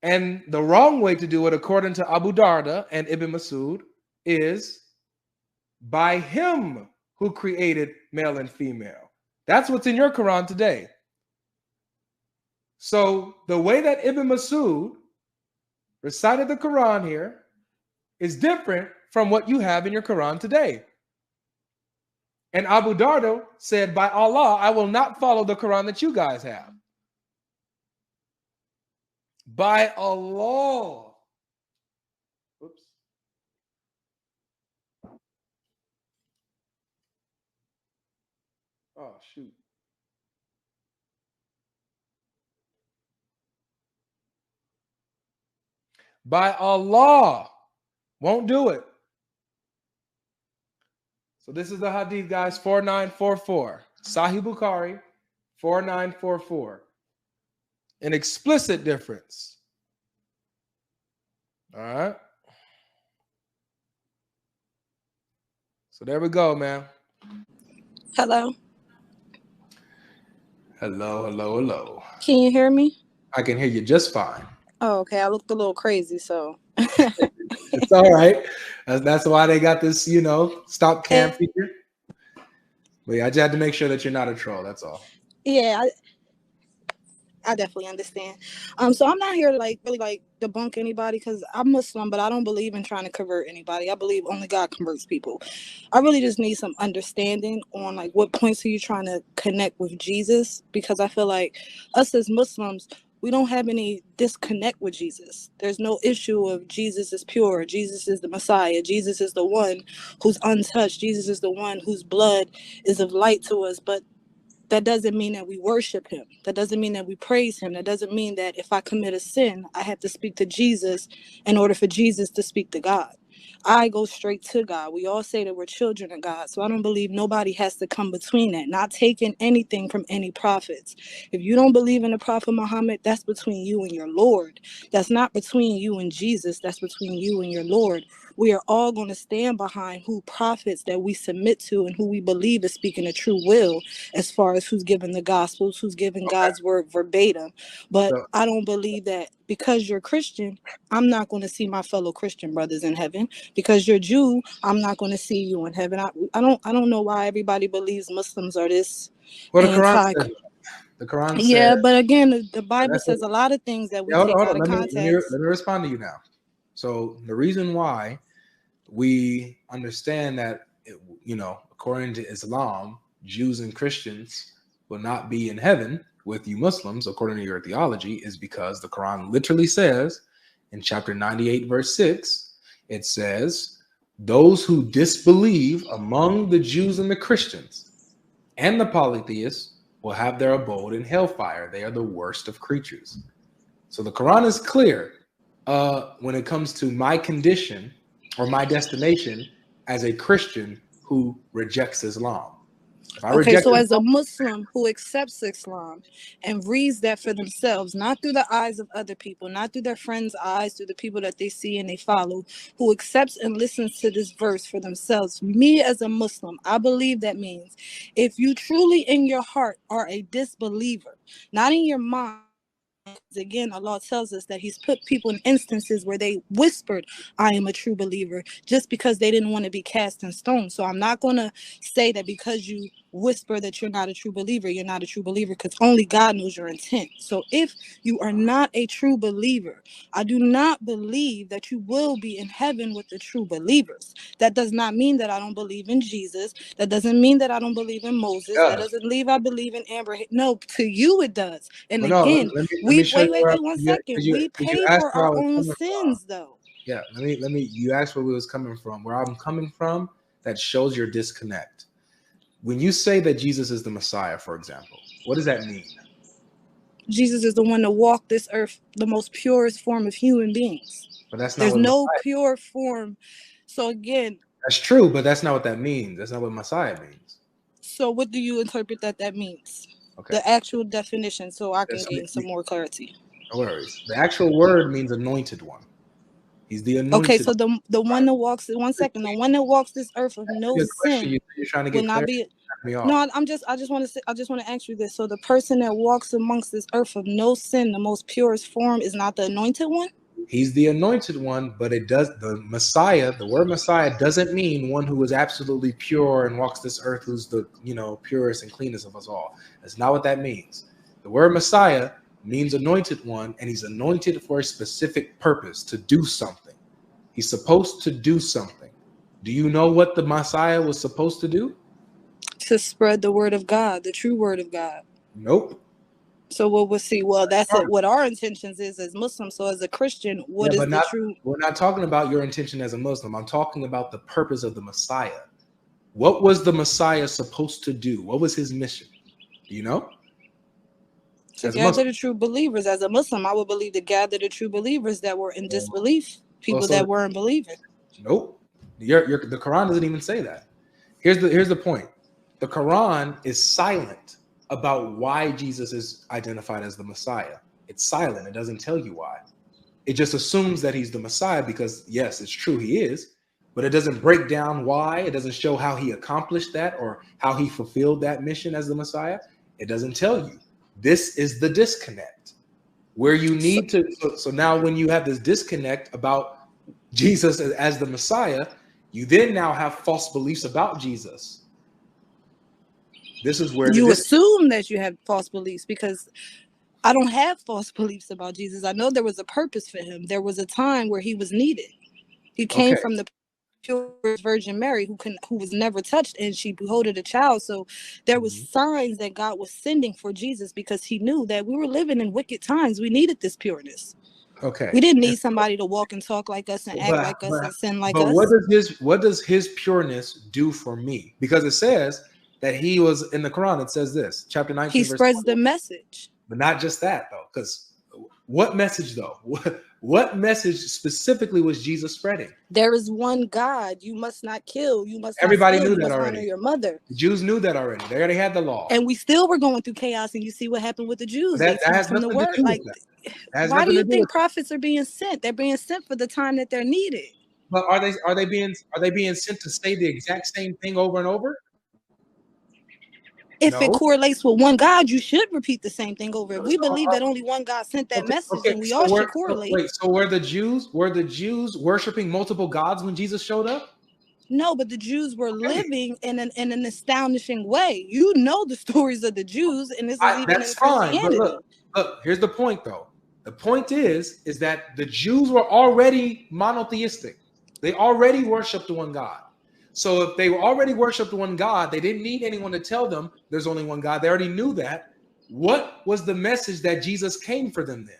And the wrong way to do it, according to Abu Darda and Ibn Masud, is by him who created male and female. That's what's in your Quran today. So the way that Ibn Masud recited the Quran here is different from what you have in your Quran today. And Abu Darda said, by Allah, I will not follow the Quran that you guys have. By Allah. Oops. Oh, shoot. By Allah. Won't do it. So this is the hadith, guys, 4944. Sahih Bukhari, 4944. An explicit difference. All right. So there we go, man. Hello. Hello, hello, hello. Can you hear me? I can hear you just fine. Oh, okay. I looked a little crazy, so. It's all right. That's why they got this, stop cam feature. But yeah, I just had to make sure that you're not a troll. That's all. Yeah, I definitely understand. So I'm not here to really debunk anybody because I'm Muslim, but I don't believe in trying to convert anybody. I believe only God converts people. I really just need some understanding on like what points are you trying to connect with Jesus, because I feel like us as Muslims, we don't have any disconnect with Jesus. There's no issue of Jesus is pure, Jesus is the Messiah, Jesus is the one who's untouched, Jesus is the one whose blood is of light to us. But that doesn't mean that we worship him. That doesn't mean that we praise him. That doesn't mean that if I commit a sin, I have to speak to Jesus in order for Jesus to speak to God. I go straight to God. We all say that we're children of God. So I don't believe nobody has to come between that. Not taking anything from any prophets. If you don't believe in the Prophet Muhammad, that's between you and your Lord. That's not between you and Jesus. That's between you and your Lord. We are all going to stand behind who prophets that we submit to and who we believe is speaking the true will, as far as who's giving the gospels, who's giving God's word verbatim. But So, I don't believe that because you're Christian, I'm not going to see my fellow Christian brothers in heaven. Because you're Jew, I'm not going to see you in heaven. I don't know why everybody believes Muslims are this well, the Quran anti. says, the Quran says, Yeah, but again, the Bible that's it. says a lot of things that we Yeah, take hold out on. of Let context. me respond to you now. So the reason why we understand that, according to Islam, Jews and Christians will not be in heaven with you Muslims, according to your theology, is because the Quran literally says in chapter 98, verse 6, it says, those who disbelieve among the Jews and the Christians and the polytheists will have their abode in hellfire. They are the worst of creatures. So the Quran is clear when it comes to my condition or my destination as a Christian who rejects Islam. If I Okay, reject so as a Islam, Muslim who accepts Islam and reads that for themselves, not through the eyes of other people, not through their friends' eyes, through the people that they see and they follow, who accepts and listens to this verse for themselves, me as a Muslim, I believe that means if you truly in your heart are a disbeliever, not in your mind. Again, Allah tells us that he's put people in instances where they whispered, I am a true believer, just because they didn't want to be cast in stone. So I'm not going to say that because you whisper that you're not a true believer, you're not a true believer, because only God knows your intent. So if you are not a true believer, I do not believe that you will be in heaven with the true believers. That does not mean that I don't believe in Jesus. That doesn't mean that I don't believe in Moses. That yeah. doesn't mean I believe in Abraham. No, to you it does. And But no, again, let me we show wait, you wait, where wait one second. because We you pay asked for where I our was own coming from. sins, though. Yeah, you asked where we was coming from. Where I'm coming from, that shows your disconnect. When you say that Jesus is the Messiah, for example, what does that mean? Jesus is the one that walked this earth, the most purest form of human beings. But that's not There's what no Messiah. pure form. So again, That's true, but that's not what that means. That's not what Messiah means. so what do you interpret that means? Okay. The actual definition, so I can That's, gain some more clarity. no worries. The actual word means anointed one. He's the Okay, anointed so the one that walks, one second, the one that walks this earth of no Good question. sin You're trying to will get not clarity. be. Me off. No, I just want to ask you this. So the person that walks amongst this earth of no sin, the most purest form, is not the anointed one? He's the anointed one, but it does the Messiah. The word Messiah doesn't mean one who is absolutely pure and walks this earth, who's the purest and cleanest of us all. That's not what that means. The word Messiah means anointed one, and he's anointed for a specific purpose to do something. He's supposed to do something. Do you know what the Messiah was supposed to do? To spread the word of God, the true word of God. Nope. So what we'll see. Well, that's it. What our intentions is as Muslims. So as a Christian, what is the true? We're not talking about your intention as a Muslim. I'm talking about the purpose of the Messiah. What was the Messiah supposed to do? What was his mission? Do you know? To gather the true believers. As a Muslim, I would believe to gather the true believers that were in disbelief, people that weren't believing. Nope. The Quran doesn't even say that. Here's the point. The Quran is silent about why Jesus is identified as the Messiah. It's silent. It doesn't tell you why. It just assumes that he's the Messiah because, yes, it's true he is, but it doesn't break down why. It doesn't show how he accomplished that or how he fulfilled that mission as the Messiah. It doesn't tell you. This is the disconnect. where you need to. So now when you have this disconnect about Jesus as the Messiah, you then now have false beliefs about Jesus. This is where you assume that you have false beliefs, because I don't have false beliefs about Jesus. I know there was a purpose for him. There was a time where he was needed. He came from the pure Virgin Mary, who was never touched, and she beholded a child. So there was signs that God was sending for Jesus, because he knew that we were living in wicked times. We needed this pureness. Okay. We didn't need somebody to walk and talk like us and act like us and sin like us. But what does his pureness do for me? Because it says that he was in the Quran. It says this, chapter 19. He spreads the message. But not just that, though. Because what message, though? What message specifically was Jesus spreading? There is one God. You must not kill. You must. Everybody not steal. knew You that must already. Honor your mother. The Jews knew that already. They already had the law. And we still were going through chaos. And you see what happened with the Jews. That has from nothing the to word. do with Like, that. why do you think prophets are being sent? They're being sent for the time that they're needed. But are they being sent to say the exact same thing over and over? If it correlates with one God, you should repeat the same thing over. If we believe that only one God sent that message, then we all should correlate. So were the Jews worshiping multiple gods when Jesus showed up? No, but the Jews were living in an astonishing way. You know the stories of the Jews, and this is even in Christianity. But look, here's the point, though. The point is that the Jews were already monotheistic. They already worshipped one God. So if they already worshipped one God, they didn't need anyone to tell them there's only one God. They already knew that. What was the message that Jesus came for them then?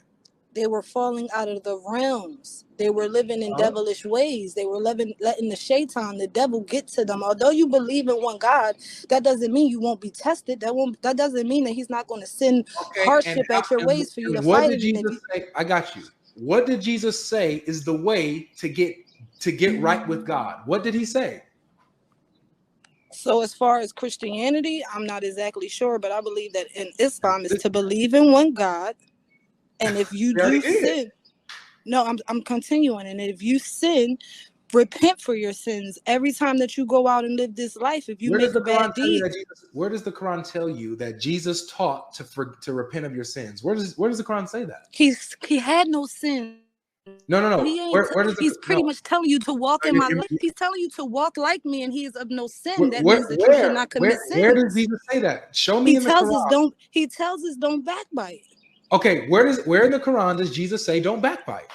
They were falling out of the realms. They were living in devilish ways. They were letting the shaitan, the devil, get to them. Although you believe in one God, that doesn't mean you won't be tested. That doesn't mean that he's not going to send hardship at your ways for you to fight it. I got you. What did Jesus say is the way to get right with God? What did he say? So as far as Christianity, I'm not exactly sure, but I believe that in Islam is to believe in one God. And if you do sin, I'm continuing. And if you sin, repent for your sins every time that you go out and live this life. If you make a bad deed, where does the Quran tell you that Jesus taught to repent of your sins? Where does the Quran say that? He had no sin. No. He's pretty much telling you to walk in my life. He's telling you to walk like me, and he is of no sin. That means that you should not commit sin. Where does Jesus say that? Show me in the Quran. He tells us don't backbite. Okay, where in the Quran does Jesus say don't backbite?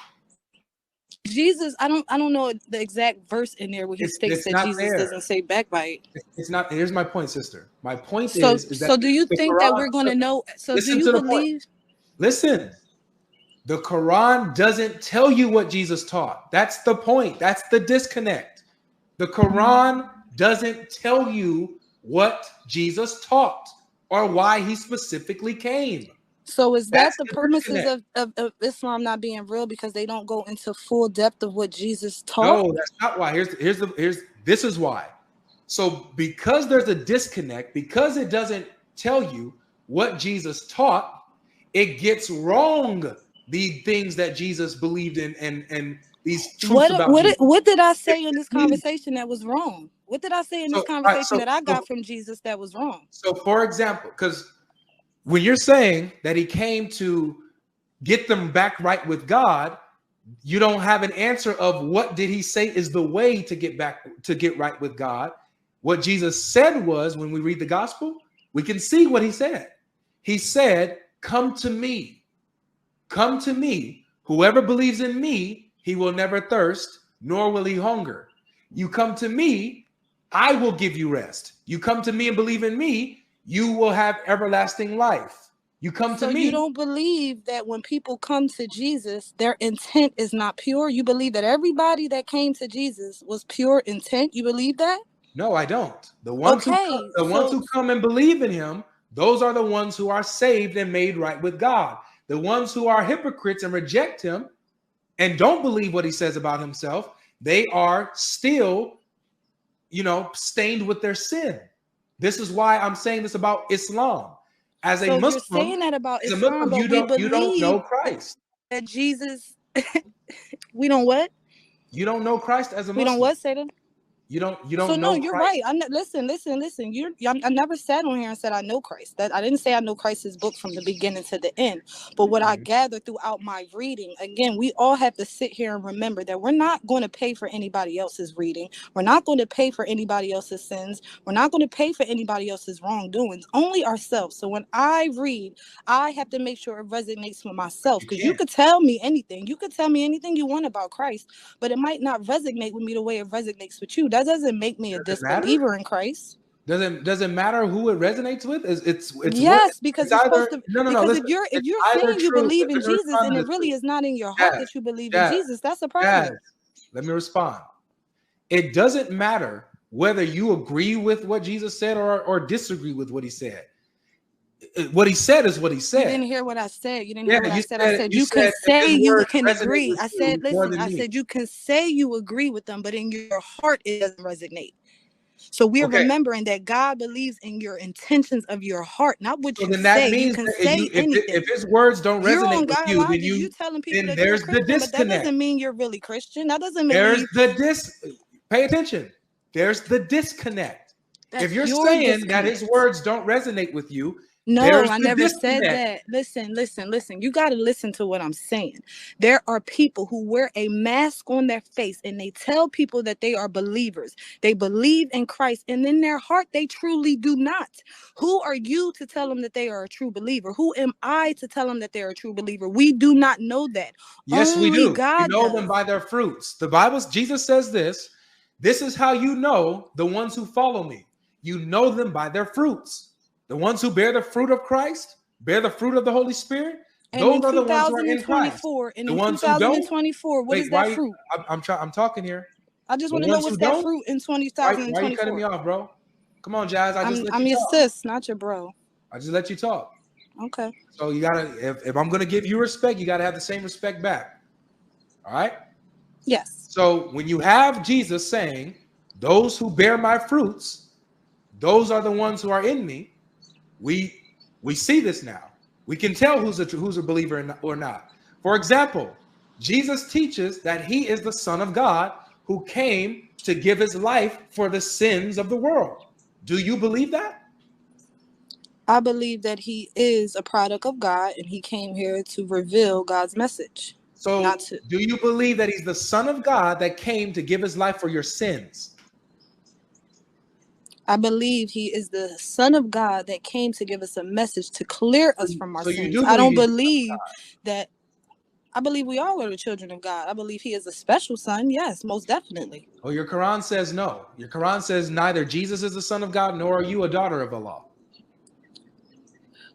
Jesus, I don't know the exact verse in there where he states that Jesus doesn't say backbite. It's not. Here's my point, sister. My point is that. So do you think that we're going to know? So do you believe? Listen. The Quran doesn't tell you what Jesus taught. That's the point. That's the disconnect. The Quran doesn't tell you what Jesus taught or why he specifically came. So is that the purposes of Islam not being real, because they don't go into full depth of what Jesus taught? No, that's not why. This is why. So because there's a disconnect, because it doesn't tell you what Jesus taught, it gets wrong the things that Jesus believed in and these truths about Jesus. What did I say in this conversation that was wrong? What did I say in this conversation that I got from Jesus that was wrong? So for example, because when you're saying that he came to get them back right with God, you don't have an answer of what did he say is the way to get right with God. What Jesus said was, when we read the gospel, we can see what he said. He said, come to me. Come to me. Whoever believes in me, he will never thirst, nor will he hunger. You come to me, I will give you rest. You come to me and believe in me, you will have everlasting life. You come to me. So you don't believe that when people come to Jesus, their intent is not pure? You believe that everybody that came to Jesus was pure intent? You believe that? No, I don't. The ones who come and believe in him, those are the ones who are saved and made right with God. The ones who are hypocrites and reject him and don't believe what he says about himself, they are still, stained with their sin. This is why I'm saying this about Islam. As a Muslim, you're saying that about Islam, but you don't know Christ. That Jesus, we don't what? You don't know Christ as a Muslim. We don't what, Satan? You don't So no, know you're Christ. right. Listen. I never sat on here and said I know Christ. That I didn't say I know Christ's book from the beginning to the end. But what I gathered throughout my reading, again, we all have to sit here and remember that we're not going to pay for anybody else's reading. We're not going to pay for anybody else's sins. We're not going to pay for anybody else's wrongdoings. Only ourselves. So when I read, I have to make sure it resonates with myself. Because you could tell me anything. You could tell me anything you want about Christ, but it might not resonate with me the way it resonates with you. That doesn't make me a disbeliever in Christ. Doesn't matter who it resonates with. It's yes, because it's you're either, supposed to. no. Because Listen, if you're saying you true. believe in Let me Jesus respond and to it this, really please. is not in your heart that you believe in Jesus, that's a problem. Let me respond. It doesn't matter whether you agree with what Jesus said or disagree with what he said. What he said is what he said. You didn't hear what I said. You didn't hear what I said. I said you can say you can agree. I said, listen, I said you can say you agree with them, but in your heart it doesn't resonate. So we're remembering that God believes in your intentions of your heart, not what you say. You can say anything. If his words don't resonate with you, then you telling people that there's you're a Christian, the disconnect. But that doesn't mean you're really Christian. That doesn't mean pay attention. There's the disconnect. If you're saying that his words don't resonate with you, no, I never said that. Listen. You got to listen to what I'm saying. There are people who wear a mask on their face and they tell people that they are believers. They believe in Christ, and in their heart, they truly do not. Who are you to tell them that they are a true believer? Who am I to tell them that they're a true believer? We do not know that. Yes, we do. God you know them by their fruits. The Bible, Jesus says this. This is how you know the ones who follow me. You know them by their fruits. The ones who bear the fruit of Christ, bear the fruit of the Holy Spirit, and those are the ones who are in Christ. And the in ones 2024, what is that fruit? I'm talking here. I just want to know what's that fruit in 2024. Why are you cutting me off, bro? Come on, Jazz. I'm your sis, not your bro. I just let you talk. Okay. So you gotta, if I'm gonna give you respect, you gotta have the same respect back. All right? Yes. So when you have Jesus saying, "Those who bear my fruits, those are the ones who are in me," we see this now. We can tell who's a believer or not. For example, Jesus teaches that he is the Son of God who came to give his life for the sins of the world. Do you believe that? I believe that he is a product of God and he came here to reveal God's message. So do you believe that he's the Son of God that came to give his life for your sins? I believe he is the Son of God that came to give us a message to clear us from our sins. I don't believe that. I believe we all are the children of God. I believe he is a special son. Yes, most definitely. Oh, your Quran says no. Your Quran says neither Jesus is the Son of God, nor are you a daughter of Allah.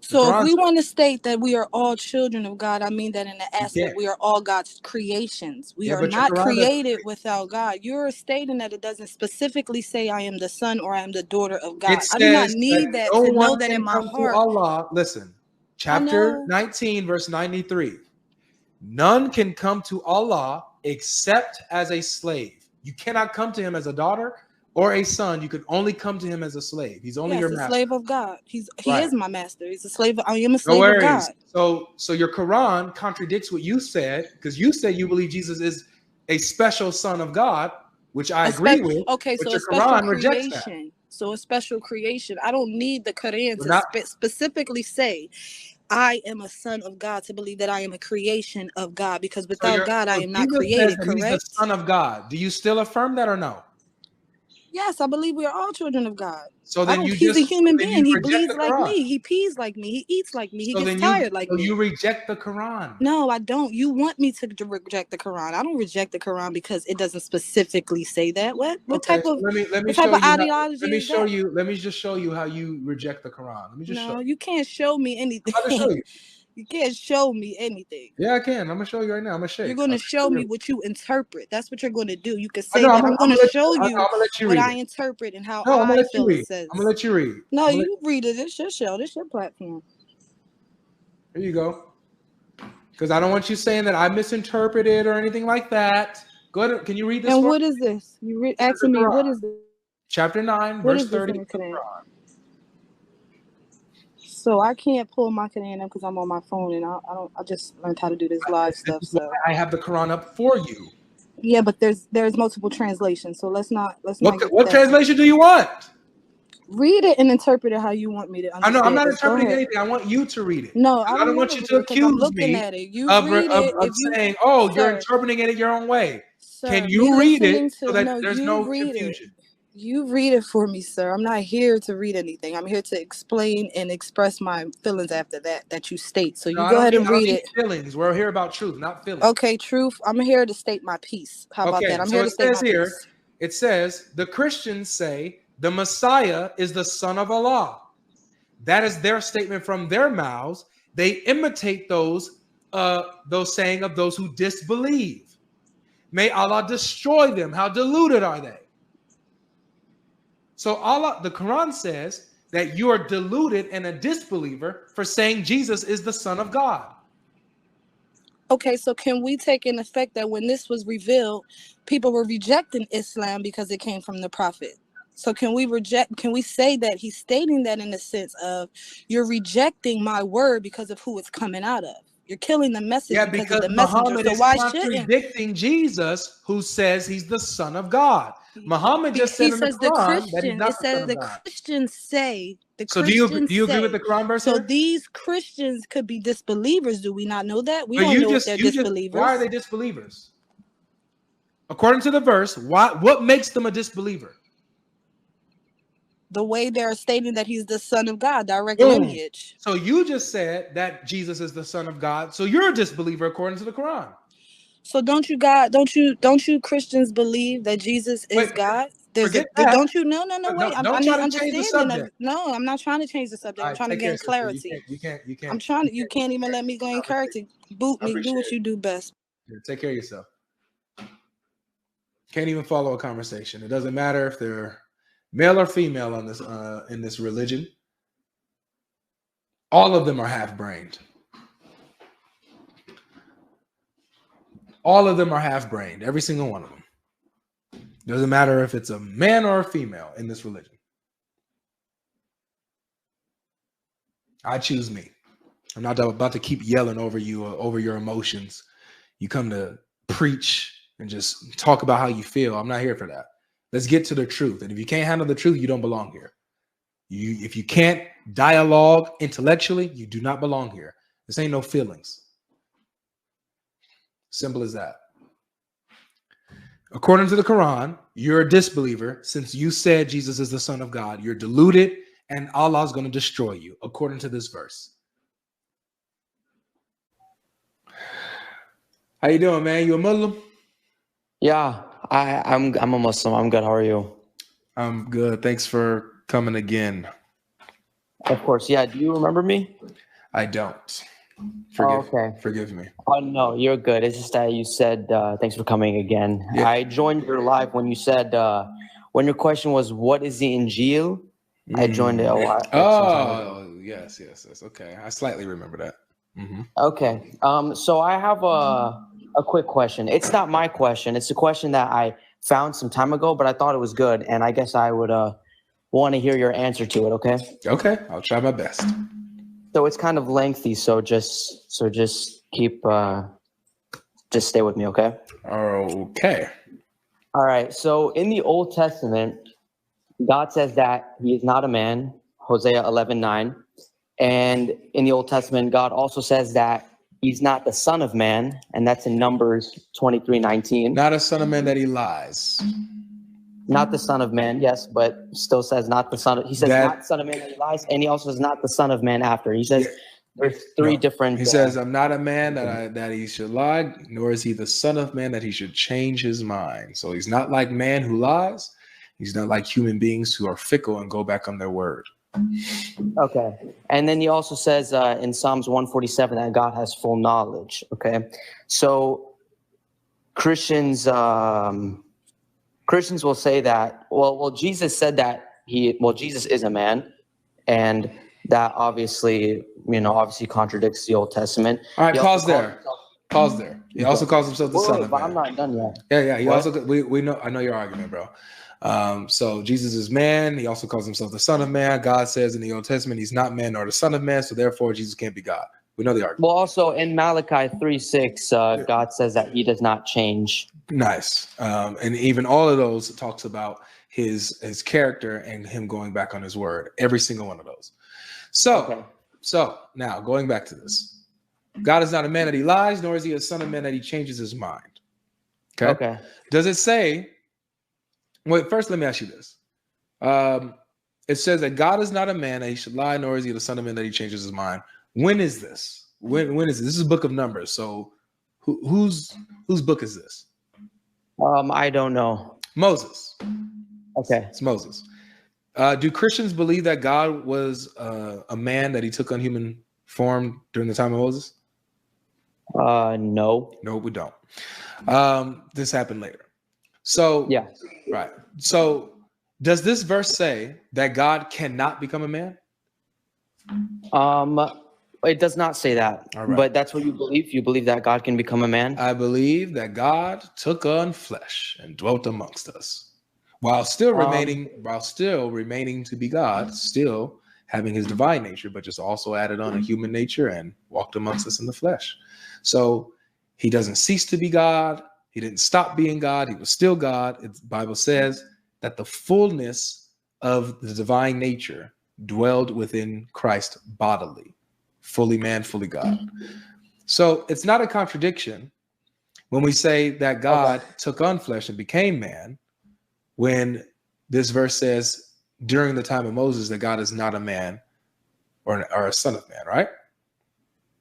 So if we want to state that we are all children of God, I mean that in the aspect we are all God's creations. We are not created without God. You're stating that it doesn't specifically say I am the son or I am the daughter of God. I do not need that to know that in my heart. Allah, listen, chapter 19, verse 93. None can come to Allah except as a slave. You cannot come to him as a daughter or a son. You can only come to him as a slave. He's only your master. Slave of God. He is my master. He's a slave. I am a slave of God. So your Quran contradicts what you said, because you said you believe Jesus is a special son of God, which I agree with. Okay, so a special creation. So a special creation. I don't need the Quran to specifically say I am a son of God to believe that I am a creation of God, because without God I am not created. Correct? He's the son of God. Do you still affirm that or no? Yes, I believe we are all children of God. So then he's a human being. He bleeds like me. He pees like me. He eats like me. He gets tired like me. So you reject the Quran? No, I don't. You want me to reject the Quran? I don't reject the Quran because it doesn't specifically say that. What type of ideology? Let me just show you how you reject the Quran. Let me just show you. No, you can't show me anything. I'm gonna show you. You can't show me anything. Yeah, I can. I'm gonna show you right now. I'm gonna show you. You're gonna show me what you interpret. That's what you're gonna do. You can say that I'm gonna show you what I interpret and how I feel it says. I'm gonna let you read. No, you read it. It's your show. This your platform. Here you go. Because I don't want you saying that I misinterpreted or anything like that. Go ahead. Can you read this? And what is this? You asking me what is this? Chapter 9, verse 30. So I can't pull my Quran up because I'm on my phone and I just learned how to do this live stuff. So I have the Quran up for you. Yeah, but there's multiple translations, so let's not get What that. translation do you want? Read it and interpret it how you want me to understand. I know I'm not this. Go interpreting ahead. anything. I want you to read it. No, I I don't want wanna you read to it 'cause I'm accuse looking me at it. You of read it of if you saying, "Oh, you're Sir, interpreting it your own way." sir, Can me you read listening it so to that no, there's you no read confusion? it. You read it for me, sir. I'm not here to read anything. I'm here to explain and express my feelings after that you state. So No, you go ahead and read it. feelings. We're here about truth, not feelings. Okay, truth. I'm here to state my piece. How about that? I'm so here to state my here, piece. it says the Christians say the Messiah is the Son of Allah. That is their statement from their mouths. They imitate those saying of those who disbelieve. May Allah destroy them. How deluded are they? So Allah, the Quran says that you are deluded and a disbeliever for saying Jesus is the Son of God. Okay, so can we take in effect that when this was revealed, people were rejecting Islam because it came from the Prophet? So can we say that he's stating that in the sense of you're rejecting my word because of who it's coming out of? You're killing the message because of the messenger. Muhammad So is why contradicting Jesus, who says he's the Son of God. Muhammad just said he in the says the Quran that he's Christian, not it the Son says of the God. Christians say So do you agree with the Quran verse? so here? these Christians could be disbelievers. Do we not know that? We But don't know if they're disbelievers. Why are they disbelievers? According to the verse, what makes them a disbeliever? The way they're stating that he's the Son of God, direct lineage. So you just said that Jesus is the Son of God. So you're a disbeliever according to the Quran. So don't you Christians believe that Jesus is God? Don't you? No, wait. Don't try to change the subject. No, I'm not trying to change the subject. I'm trying to gain clarity. You can't. You can't even let me gain clarity. Boot me. Do what you do best. Yeah, take care of yourself. Can't even follow a conversation. It doesn't matter if they're male or female on this in this religion. All of them are half-brained. All of them are half-brained. Every single one of them. Doesn't matter if it's a man or a female in this religion. I choose me. I'm not about to keep yelling over you or over your emotions. You come to preach and just talk about how you feel. I'm not here for that. Let's get to the truth. And if you can't handle the truth, you don't belong here. If you can't dialogue intellectually, you do not belong here. This ain't no feelings. Simple as that. According to the Quran, you're a disbeliever since you said Jesus is the Son of God. You're deluded and Allah is going to destroy you, according to this verse. How you doing, man? You a Muslim? Yeah, I'm a Muslim. I'm good. How are you? I'm good. Thanks for coming again. Of course. Yeah. Do you remember me? I don't. Forgive me. Oh, no, you're good. It's just that you said thanks for coming again. Yeah. I joined your live when you said when your question was what is the Injil? I joined it a lot. Oh, yes. Okay, I slightly remember that. Mm-hmm. Okay. So I have a quick question. It's not my question. It's a question that I found some time ago, but I thought it was good, and I guess I would want to hear your answer to it. Okay. Okay, I'll try my best. So it's kind of lengthy, so just keep just stay with me, okay? Okay. All right. So in the Old Testament, God says that he is not a man, Hosea 11:9. And in the Old Testament, God also says that he's not the son of man, and that's in Numbers 23:19. Not a son of man that he lies. Not the son of man, yes, but still says not the son of, he says not son of man that he lies, and he also says not the son of man after. He says there's three different. He says, I'm not a man that he should lie, nor is he the son of man that he should change his mind. So he's not like man who lies. He's not like human beings who are fickle and go back on their word. Okay. And then he also says in Psalms 147 that God has full knowledge. Okay. So Christians will say that, well, Jesus said that Jesus is a man, and that obviously contradicts the Old Testament. All right, pause there. He also calls himself the son of man. I'm not done yet. Yeah. He also we know. I know your argument, bro. So Jesus is man. He also calls himself the son of man. God says in the Old Testament he's not man nor the son of man, so therefore Jesus can't be God. We know the argument. Well, also in Malachi 3:6, God says that he does not change. Nice. And even all of those talks about his character and him going back on his word. Every single one of those. So now going back to this. God is not a man that he lies, nor is he a son of man that he changes his mind. Okay. Does it say, wait, first let me ask you this. It says that God is not a man that he should lie, nor is he the son of man that he changes his mind. When is this? When is this? This is a book of Numbers. So whose book is this? I don't know. Moses. Okay. It's Moses. Do Christians believe that God was a man, that he took on human form during the time of Moses? No. No, we don't. This happened later. So yeah. Right. So does this verse say that God cannot become a man? It does not say that, but that's what you believe. You believe that God can become a man? I believe that God took on flesh and dwelt amongst us, while still remaining to be God, still having his divine nature, but just also added on a human nature and walked amongst us in the flesh. So he doesn't cease to be God. He didn't stop being God. He was still God. The Bible says that the fullness of the divine nature dwelled within Christ bodily. Fully man, fully God. So it's not a contradiction when we say that God took on flesh and became man, when this verse says during the time of Moses that God is not a man or a son of man, right?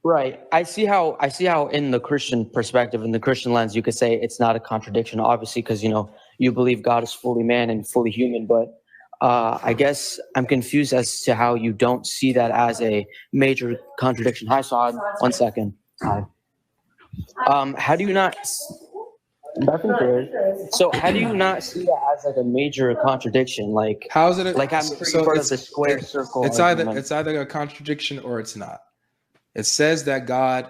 Right. I see how in the Christian perspective, in the Christian lens, you could say it's not a contradiction, obviously, because you believe God is fully man and fully human, but I guess I'm confused as to how you don't see that as a major contradiction. Hi, Saad. 1 second. Hi. How do you not? So how do you not see that as like a major contradiction? Like, how is it? Like I'm pretty part of the square circle. It's either a contradiction or it's not. It says that God,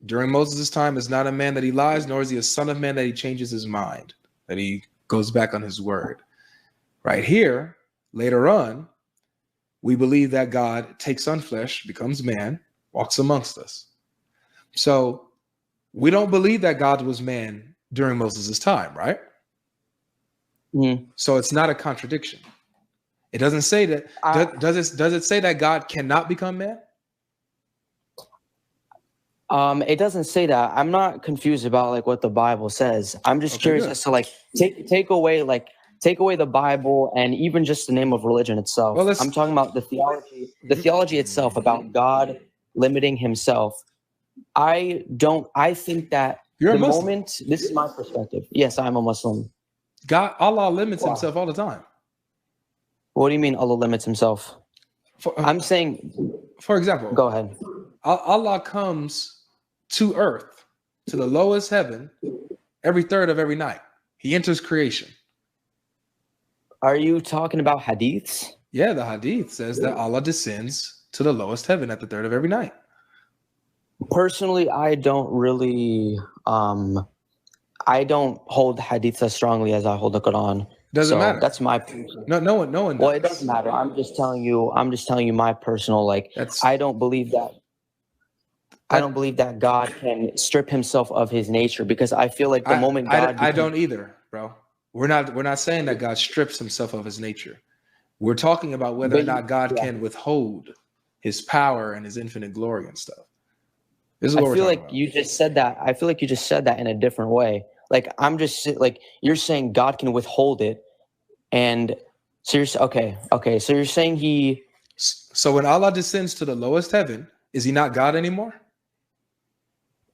during Moses' time, is not a man that he lies, nor is he a son of man that he changes his mind, that he goes back on his word. Right here, later on, we believe that God takes on flesh, becomes man, walks amongst us. So we don't believe that God was man during Moses' time, right? Mm-hmm. So it's not a contradiction. It doesn't say that. Does it say that God cannot become man? It doesn't say that. I'm not confused about like what the Bible says. I'm just curious as to like take away the Bible and even just the name of religion itself. Well, I'm talking about the theology itself, about God limiting himself. I think that you're a Muslim. This is my perspective. Yes, I'm a Muslim. Allah limits himself all the time. What do you mean Allah limits himself? I'm saying, for example, go ahead. Allah comes to earth, to the lowest heaven, every third of every night. He enters creation. Are you talking about hadiths? Yeah, the hadith says that Allah descends to the lowest heaven at the third of every night. Personally, I don't really, I don't hold hadiths as strongly as I hold the Quran. Doesn't matter. That's my personal. No one does. Well, it doesn't matter. I'm just telling you my personal, like, I don't believe that. I don't believe that God can strip himself of his nature, because I feel like the moment God I don't either, bro. We're not saying that God strips himself of his nature. We're talking about whether or not God can withhold his power and his infinite glory and stuff. This is what I feel like you just said that. I feel like you just said that in a different way. Like, I'm just like, you're saying God can withhold it. And so you're okay. So you're saying so when Allah descends to the lowest heaven, is he not God anymore?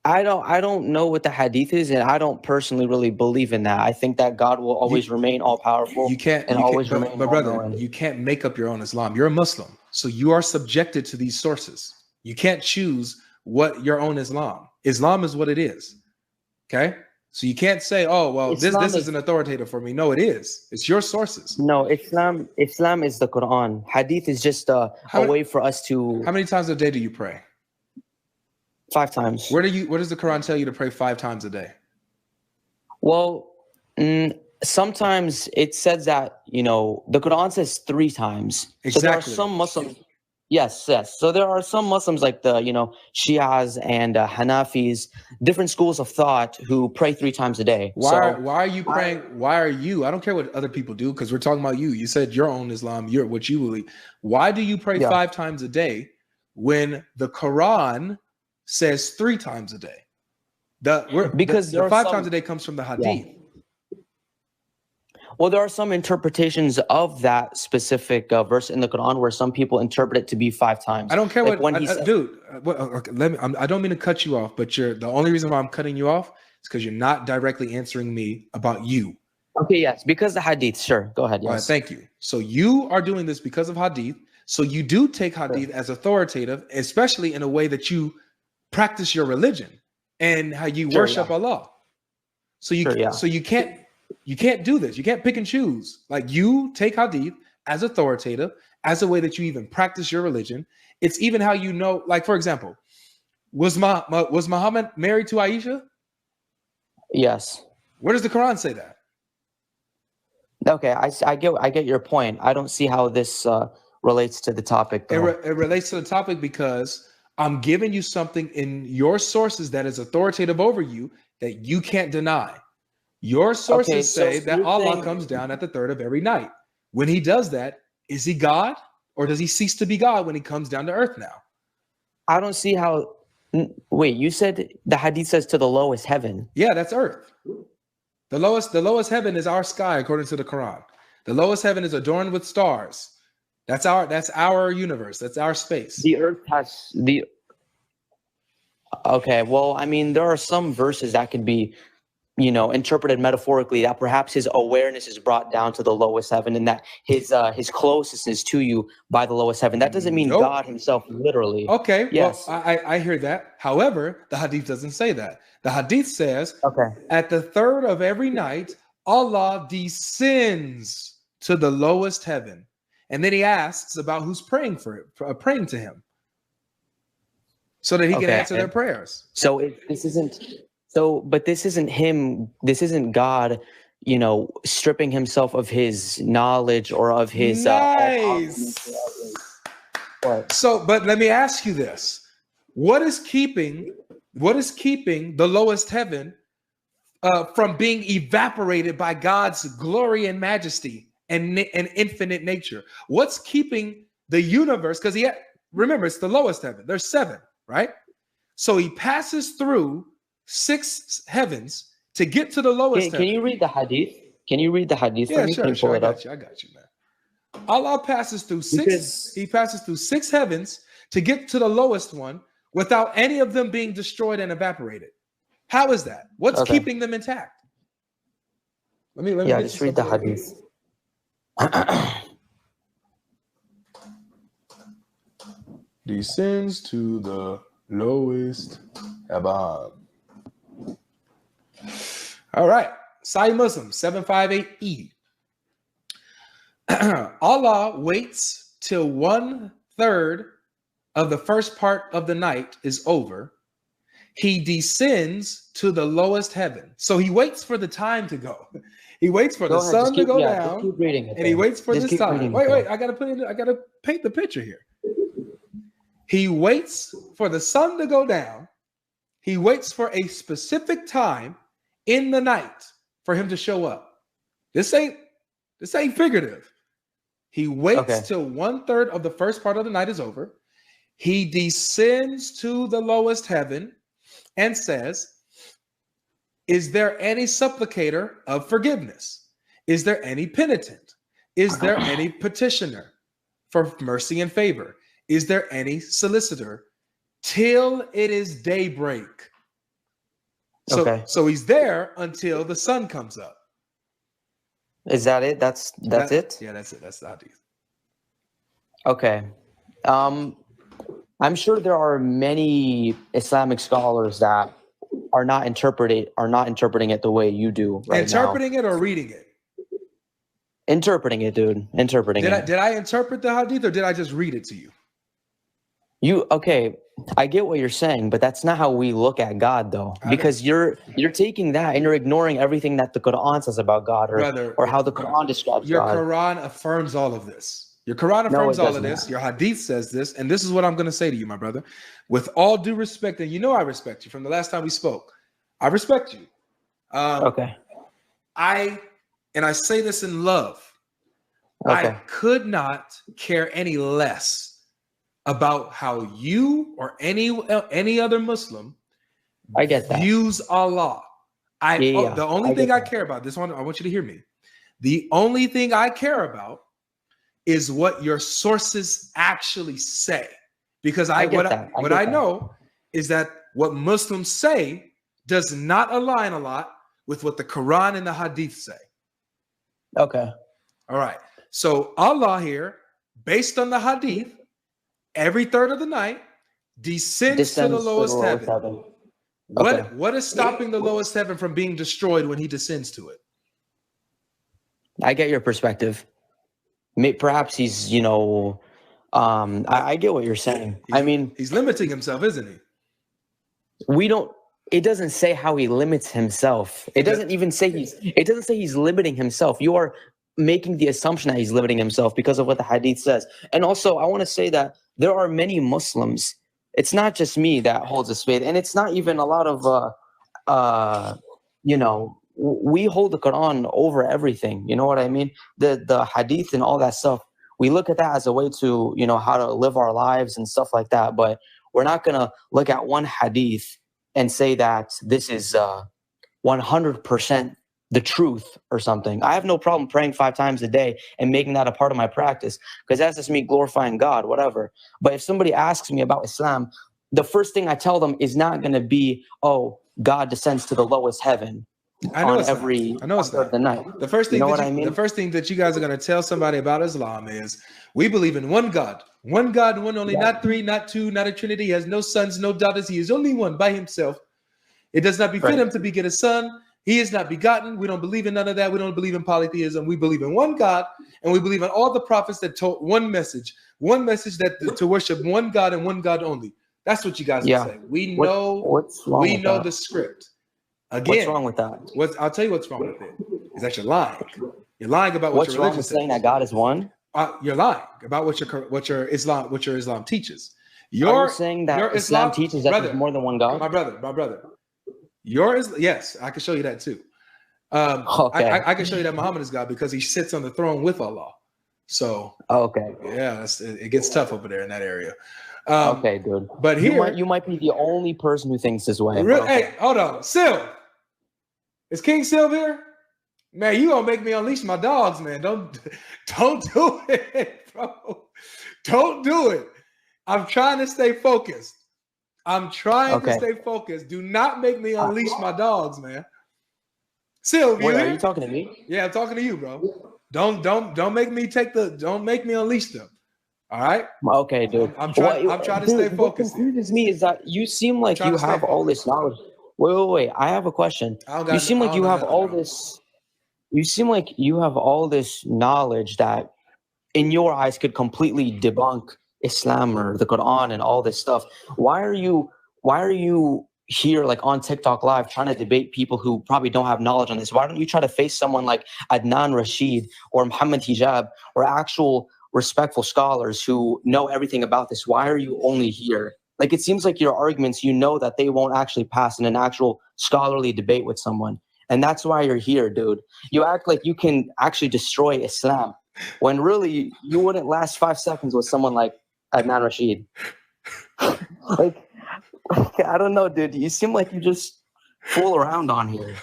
I don't know what the hadith is, and I don't personally really believe in that. I think that God will always remain all powerful. But brother, you can't make up your own Islam. You're a Muslim, so you are subjected to these sources. You can't choose what your own Islam. Islam is what it is. Okay? So you can't say, oh, well, this is an authoritative for me. No, it is. It's your sources. No, Islam is the Quran. Hadith is just a way for us to. How many times a day do you pray? 5 times. Where does the Quran tell you to pray 5 times a day? Well, sometimes it says that, the Quran says 3 times. Exactly. So there are some Muslims. Yes, yes. So there are some Muslims like the, Shias and Hanafis, different schools of thought who pray 3 times a day. Why are you praying? Why are you? I don't care what other people do because we're talking about you. You said your own Islam, you're what you believe. Why do you pray 5 times a day when the Quran says 3 times a day? Because the 5 times a day comes from the Hadith. Yeah. Well, there are some interpretations of that specific verse in the Quran where some people interpret it to be 5 times. I don't care like dude. I don't mean to cut you off, but the only reason why I'm cutting you off is because you're not directly answering me about you. Okay, yes, because the Hadith. Sure, go ahead. Yes. All right, thank you. So you are doing this because of Hadith. So you do take Hadith as authoritative, especially in a way that you practice your religion and how you worship Allah. So you can't do this. You can't pick and choose. Like, you take Hadith as authoritative, as a way that you even practice your religion. It's even how you know, like, for example, was Muhammad married to Aisha? Yes. Where does the Quran say that? Okay, I get your point. I don't see how this relates to the topic. It relates to the topic because I'm giving you something in your sources that is authoritative over you that you can't deny. Your sources say that Allah comes down at the 3rd of every night. When he does that, is he God, or does he cease to be God when he comes down to earth now? I don't see how. Wait, you said the Hadith says to the lowest heaven. Yeah, that's earth. The lowest heaven is our sky, according to the Quran. The lowest heaven is adorned with stars. That's our universe. That's our space. The earth has the. Okay, well, I mean, there are some verses that could be, interpreted metaphorically, that perhaps his awareness is brought down to the lowest heaven, and that his closeness to you by the lowest heaven. That doesn't mean God himself literally. Okay, yes. Well, I hear that. However, the Hadith doesn't say that. The Hadith says, okay, at the 3rd of every night, Allah descends to the lowest heaven, and then he asks about who's praying to him, so that he can answer their prayers. So this isn't. So, but this isn't him. This isn't God, stripping himself of his knowledge or of his. Nice. So, but let me ask you this: What is keeping the lowest heaven from being evaporated by God's glory and majesty and infinite nature? What's keeping the universe? Because remember, it's the lowest heaven. There's 7, right? So he passes through 6 heavens to get to the lowest heaven. Can you read the Hadith? Can you read the Hadith? Yeah, sure. I got you, man. Allah passes through 6. He passes through 6 heavens to get to the lowest one without any of them being destroyed and evaporated. How is that? What's keeping them intact? Let me just read the Hadith. Descends to the lowest heaven. All right, Sahih Muslim 758E. Allah waits till 1/3 of the first part of the night is over. He descends to the lowest heaven. So he waits for the time to go. He waits for the sun to go down, and he waits for this time. Wait, I gotta paint the picture here. He waits for the sun to go down. He waits for a specific time in the night for him to show up. This ain't figurative. He waits till 1/3 of the first part of the night is over. He descends to the lowest heaven and says, is there any supplicator of forgiveness? Is there any penitent? Is there any petitioner for mercy and favor? Is there any solicitor? Till it is daybreak. So he's there until the sun comes up. Is that it? That's it? Yeah, that's it. That's the Hadith. Okay. I'm sure there are many Islamic scholars that are not interpreting it the way you do right Interpreting now. It or reading it? Interpreting it, dude. Interpreting it. Did I interpret the Hadith, or did I just read it to you? I get what you're saying, but that's not how we look at God, though, because you're taking that and you're ignoring everything that the Quran says about God, or how the Quran describes your God. Quran affirms all of this. Your Quran No, affirms it all of does this. not. Your Hadith says this. And this is what I'm going to say to you, my brother. With all due respect, and you know I respect you from the last time we spoke. I respect you. Okay. I say this in love. Okay. I could not care any less about how you or any other Muslim I get that. views Allah. Yeah. The only I thing get I that. care about, this one, I want you to hear me. The only thing I care about is what your sources actually say. Because what I know is that what Muslims say does not align a lot with what the Quran and the Hadith say. Okay. All right. So Allah here, based on the Hadith, every third of the night descends to the lowest heaven. Okay. What is stopping the lowest heaven from being destroyed when he descends to it? I get your perspective. Perhaps he's, I get what you're saying. He's limiting himself, isn't he? It doesn't say how he limits himself. It doesn't say he's limiting himself. You are making the assumption that he's limiting himself because of what the Hadith says. And also, I want to say that there are many Muslims. It's not just me that holds this faith, and it's not even a lot of, we hold the Quran over everything. You know what I mean? The Hadith and all that stuff. We look at that as a way to, how to live our lives and stuff like that. But we're not going to look at one Hadith and say that this is 100% the truth or something. I have no problem praying 5 times a day and making that a part of my practice because that's just me glorifying God, whatever. But if somebody asks me about Islam, the first thing I tell them is not going to be, oh, God descends to the lowest heaven on every third the night. The first thing the first thing that you guys are going to tell somebody about Islam is we believe in one God, one only, not 3, not 2, not a trinity. He has no sons, no daughters. He is only one by himself. It does not befit him to beget a son. He is not begotten. We don't believe in none of that. We don't believe in polytheism. We believe in one God, and we believe in all the prophets that told one message that to worship one God and one God only. That's what you guys are saying. We know the script. Again, what's wrong with that? I'll tell you what's wrong with it. Is that you're lying. You're lying about what's wrong with saying that God is one. You're lying about what your Islam teaches. Are you saying that Islam teaches that there's more than one God? My brother. Yes, I can show you that too. Okay. I can show you that Muhammad is God because he sits on the throne with Allah. So okay, yeah, it gets tough over there in that area. Okay, dude. But here you might be the only person who thinks this way. Hey, hold on, Sil. Is King Sil here? Man, you gonna make me unleash my dogs, man. Don't do it, bro. Don't do it. I'm trying to stay focused. To stay focused. Do not make me unleash my dogs, man. Sil, are you talking to me? Yeah, I'm talking to you, bro. Don't make me unleash them. All right. Okay, dude. I'm trying to stay focused. What confuses me is that you seem like you have all this knowledge. Wait. I have a question. You seem like you have all this. You seem like you have all this knowledge that, in your eyes, could completely debunk Islam or the Quran and all this stuff. Why are you here, like on TikTok Live, trying to debate people who probably don't have knowledge on this? Why don't you try to face someone like Adnan Rashid or Muhammad Hijab or actual respectful scholars who know everything about this? Why are you only here? Like, it seems like your arguments, that they won't actually pass in an actual scholarly debate with someone. And that's why you're here, dude. You act like you can actually destroy Islam when really you wouldn't last 5 seconds with someone like Adnan Rashid. like, I don't know, dude. You seem like you just fool around on here.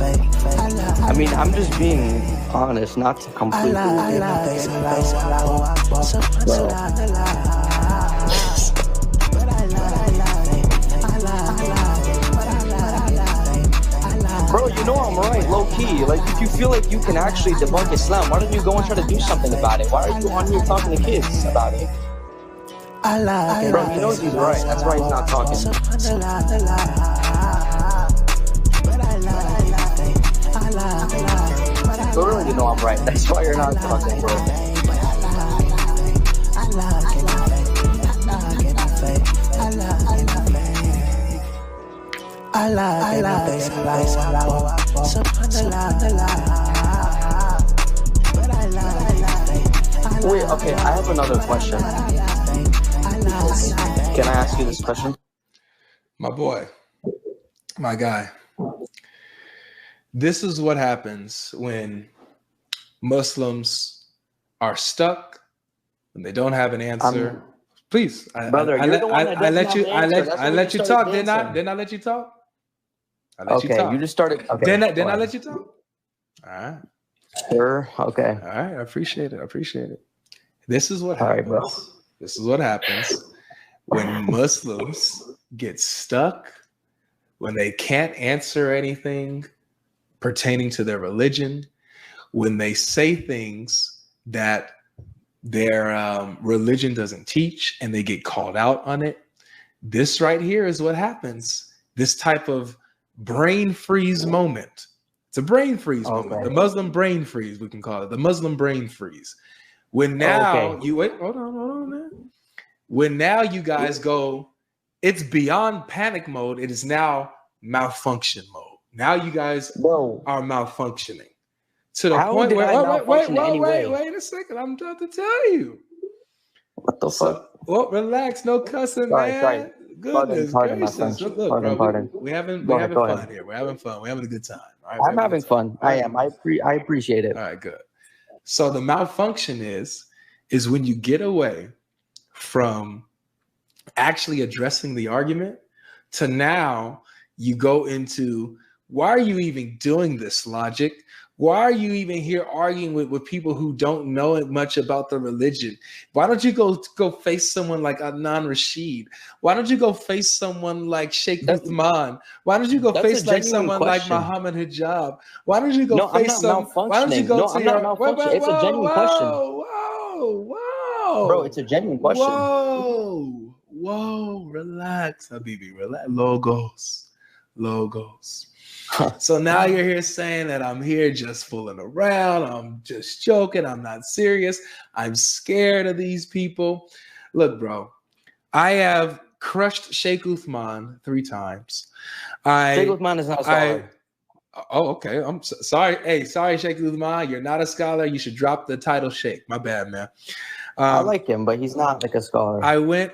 I mean, I'm just being honest, not to completely. Bro, I'm right, low key. Like, if you feel like you can actually debunk Islam, why don't you go and try to do something about it? Why are you on here talking to kids about it? Bro, he knows he's right. That's why he's not talking. So really, I'm right. That's why you're not talking, bro. I like it, Wait, okay, I have another question. Can I ask you this question? My boy, my guy. This is what happens when Muslims are stuck, when they don't have an answer. Please, Brother, you're the one that doesn't have an answer. That's I when let you you started talk. dancing. Didn't I let you talk? I let you Okay, talk. you just started. Okay, Didn't I let you talk? All right. Sure. Okay. All right. I appreciate it. I appreciate it. This is what All right, happens. bro. This is what happens when Muslims get stuck, when they can't answer anything pertaining to their religion, when they say things that their religion doesn't teach and they get called out on it. This right here is what happens. This type of brain freeze moment. It's a brain freeze moment. The Muslim brain freeze, we can call it. The Muslim brain freeze. When now you wait, hold on, man. When now you guys go, it's beyond panic mode. It is now malfunction mode. Now you guys are malfunctioning to the point where wait a second. I'm about to tell you. What the fuck? Well, relax, no cussing, man. Sorry. Goodness gracious. Look, bro, we're having fun here. We're having fun. We're having a good time. All right, I'm having fun. I am. I appreciate it. All right, good. So the malfunction is when you get away from actually addressing the argument to now you go into, why are you even doing this, logic? Why are you even here arguing with people who don't know much about the religion? Why don't you go face someone like Adnan Rashid? Why don't you go face someone like Sheikh Uthman? Why don't you go face like someone like Muhammad Hijab? Why don't you go face some? Why don't you go to your? Malfunctioning. It's a genuine question. Whoa, bro! It's a genuine question. Whoa, relax, Habibi, relax. Logos. So now you're here saying that I'm here just fooling around. I'm just joking. I'm not serious. I'm scared of these people. Look, bro, I have crushed Sheikh Uthman 3 times. Sheikh Uthman is not a scholar. Okay. I'm sorry. Hey, sorry, Sheikh Uthman. You're not a scholar. You should drop the title Sheikh. My bad, man. I like him, but he's not like a scholar. I went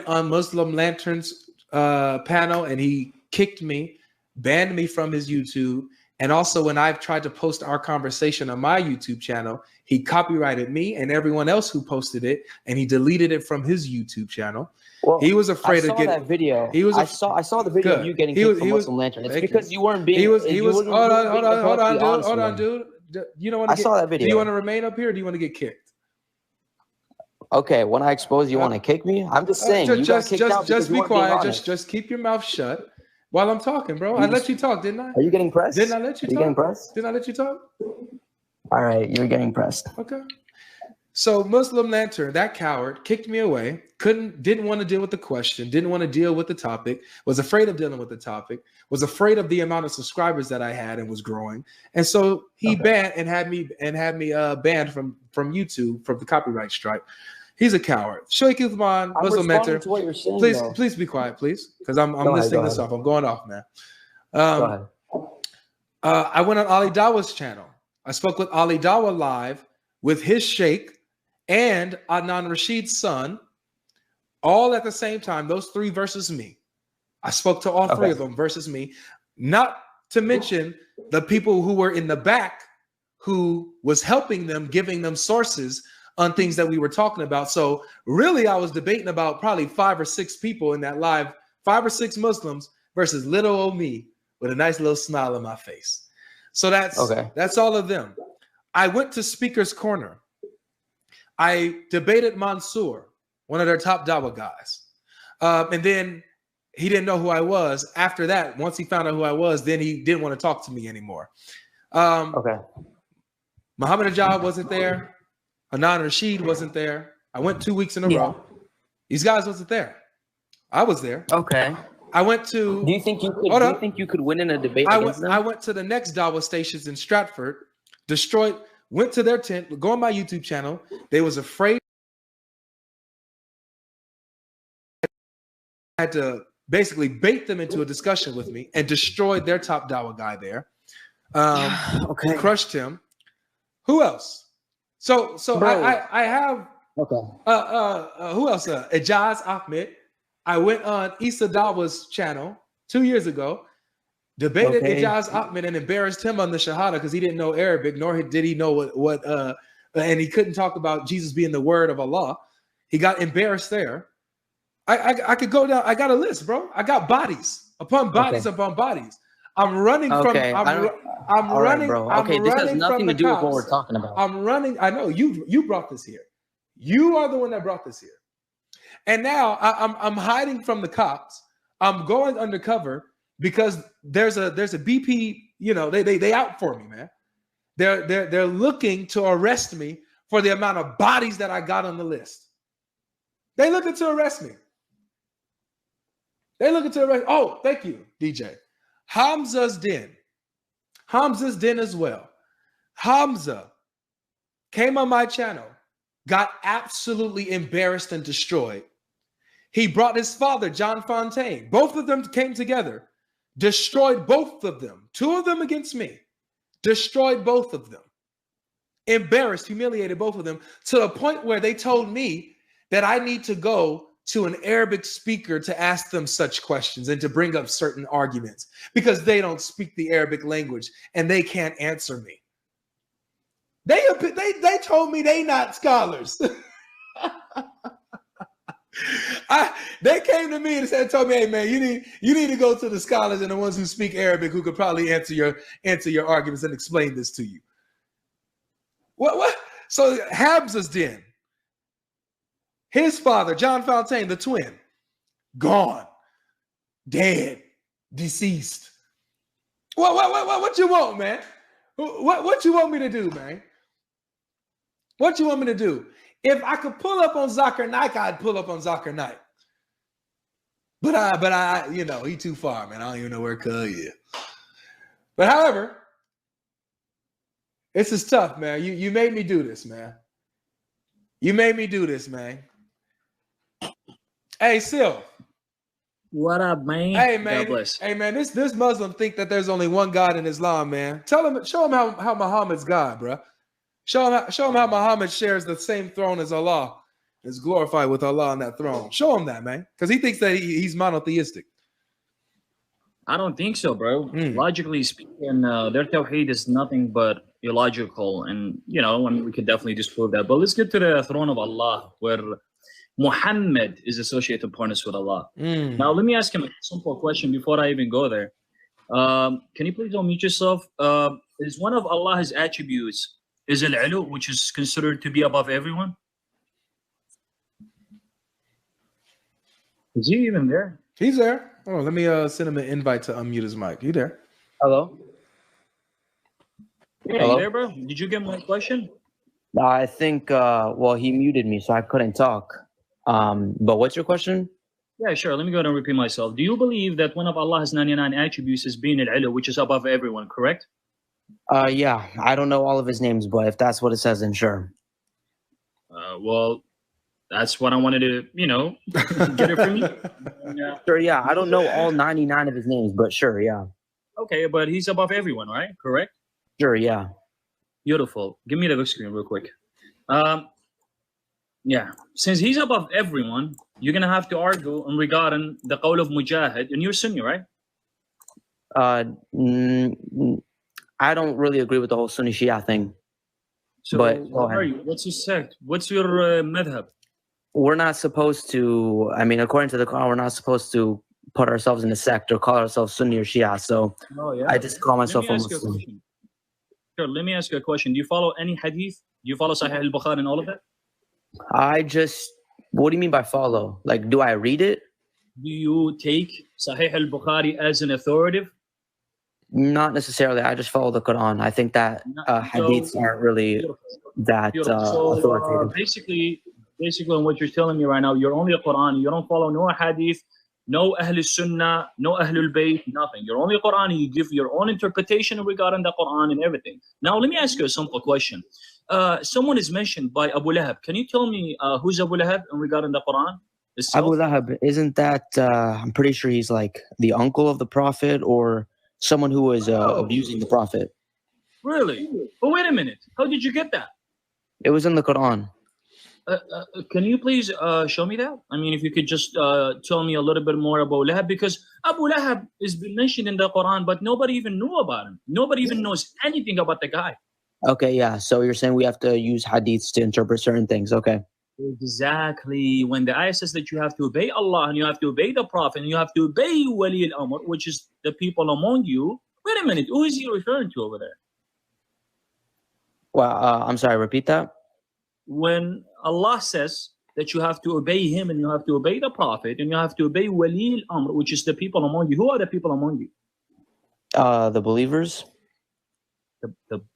on Muslim Lantern's panel, and he kicked me, banned me from his YouTube. And also when I've tried to post our conversation on my YouTube channel, he copyrighted me and everyone else who posted it, and he deleted it from his YouTube channel. Well, he was afraid of getting that video. I saw the video of you getting kicked from Muslim Lantern. It's because you weren't being. Hold on, dude. You don't want to. I saw that video. Do you want to remain up here, or do you want to get kicked? Okay, when I expose you, want to kick me? I'm just saying. You got kicked out. Just be quiet. Just keep your mouth shut while I'm talking, bro. I let you talk, didn't I? Are you getting pressed? Didn't I let you talk? Are you getting pressed? Didn't I let you talk? All right, you're getting pressed. Okay. So Muslim Lantern, that coward, kicked me away. Didn't want to deal with the question. Didn't want to deal with the topic. Was afraid of dealing with the topic. Was afraid of the amount of subscribers that I had and was growing. And so he banned and had me banned from YouTube from the copyright strike. He's a coward. Sheikh Uthman, Muslim Mentor. Please be quiet, please, because I'm listing this off. I'm going off, man. Go ahead. I went on Ali Dawa's channel. I spoke with Ali Dawa live with his sheikh and Adnan Rashid's son, all at the same time. Those 3 versus me. I spoke to all 3 of them versus me. Not to mention the people who were in the back who was helping them, giving them sources on things that we were talking about. So really, I was debating about probably 5 or 6 people in that live, 5 or 6 Muslims versus little old me with a nice little smile on my face. So that's all of them. I went to Speaker's Corner. I debated Mansour, one of their top Dawa guys. And then he didn't know who I was. After that, once he found out who I was, then he didn't want to talk to me anymore. Muhammad Hijab wasn't there. Adnan Rashid wasn't there. I went 2 weeks in a row. These guys wasn't there. I was there. Okay. I went to. Do you think you could win in a debate against them? I went to the next Dawa stations in Stratford, destroyed. Went to their tent. Go on my YouTube channel. They was afraid. I had to basically bait them into a discussion with me and destroyed their top Dawa guy there. Crushed him. Who else? So Bro. I have who else? Ijaz Ahmed. I went on Issa Dawa's channel 2 years ago, debated Ijaz Ahmed and embarrassed him on the Shahada because he didn't know Arabic, nor did he know what and he couldn't talk about Jesus being the word of Allah. He got embarrassed there. I could go down. I got a list, bro. I got bodies upon bodies upon bodies. I'm running from. I'm running. Bro. I'm Okay, this has running nothing from to the do with cops. what we're talking about. I'm running. I know you brought this here. You are the one that brought this here. And now I'm hiding from the cops. I'm going undercover because there's a BP. You know they out for me, man. They're looking to arrest me for the amount of bodies that I got on the list. They looking to arrest me. They looking to arrest. Oh, thank you, DJ. Hamza's den. Hamza's den as well. Hamza came on my channel, got absolutely embarrassed and destroyed. He brought his father, John Fontaine. Both of them came together, destroyed both of them. 2 of them against me. Destroyed both of them. Embarrassed, humiliated both of them to the point where they told me that I need to go to an Arabic speaker to ask them such questions and to bring up certain arguments because they don't speak the Arabic language and they can't answer me. They told me they not scholars. They came to me and told me, hey man, you need to go to the scholars and the ones who speak Arabic who could probably answer your arguments and explain this to you. What? So Hamza's den. His father, John Fontaine, the twin, gone, dead, deceased. What you want, man? What you want me to do, man? What you want me to do? If I could pull up on Zakir Naik, I'd pull up on Zakir Naik. But I, you know, he too far, man. I don't even know where Cuz is. But however, this is tough, man. You made me do this, man. You made me do this, man. Hey, Sil. What up, man? Hey, man. God bless. Hey, man. This Muslim think that there's only one God in Islam, man. Show him how Muhammad's God, bro. Show him how Muhammad shares the same throne as Allah, is glorified with Allah on that throne. Show him that, man, because he thinks that he's monotheistic. I don't think so, bro. Logically speaking, their tawheed is nothing but illogical, and and we could definitely disprove that. But let's get to the throne of Allah, where Muhammad is associated partners with Allah. Now, let me ask him a simple question before I even go there. Can you please unmute yourself? Is one of Allah's attributes is al-ulu, which is considered to be above everyone? Is he even there? He's there. Oh, let me send him an invite to unmute his mic. You there? Hello? Yeah, Hello? you there, bro? Did you get my question? I think, well, he muted me, so I couldn't talk. But what's your question? Yeah, sure. Let me go ahead and repeat myself. Do you believe that one of Allah's 99 attributes is being al-ulu, which is above everyone, correct? Yeah, I don't know all of his names, but if that's what it says, then sure. Well, that's what I wanted to, get it from you. Yeah. Sure, yeah. I don't know all 99 of his names, but sure, yeah. Okay, but he's above everyone, right? Correct? Sure, yeah. Beautiful. Give me the big screen real quick. Yeah. Since he's above everyone, you're going to have to argue in regarding the qawl of Mujahid, and you're Sunni, right? I don't really agree with the whole Sunni Shia thing. So but what are you? What's your sect? What's your madhab? We're not supposed to, according to the Quran, we're not supposed to put ourselves in a sect or call ourselves Sunni or Shia. So I just call myself a Muslim. Sure, let me ask you a question. Do you follow any hadith? Do you follow Sahih al-Bukhari and all of that? What do you mean by follow? Like, do I read it? Do you take Sahih al-Bukhari as an authoritative? Not necessarily. I just follow the Quran. I think that hadiths aren't really that authoritative. Basically, on what you're telling me right now, you're only a Quran. You don't follow no hadith, no Ahl Sunnah, no Ahlul Bayt, nothing. You're only a Quran. You give your own interpretation regarding the Quran and everything. Now, let me ask you a simple question. Someone is mentioned by Abu Lahab. Can you tell me who's Abu Lahab regarding the Quran itself? Abu Lahab, isn't that, I'm pretty sure he's like the uncle of the Prophet or someone who was abusing the Prophet. Really? But wait a minute. How did you get that? It was in the Quran. Can you please show me that? I mean, if you could just tell me a little bit more about Lahab, because Abu Lahab is been mentioned in the Quran, but nobody even knew about him. Nobody even knows anything about the guy. Okay, yeah. So you're saying we have to use hadiths to interpret certain things. Okay. Exactly. When the ayah says that you have to obey Allah and you have to obey the Prophet and you have to obey Wali al-Amr, which is the people among you. Wait a minute. Who is he referring to over there? Well, I'm sorry. Repeat that. When Allah says that you have to obey him and you have to obey the Prophet and you have to obey Wali al-Amr, which is the people among you. Who are the people among you? The believers.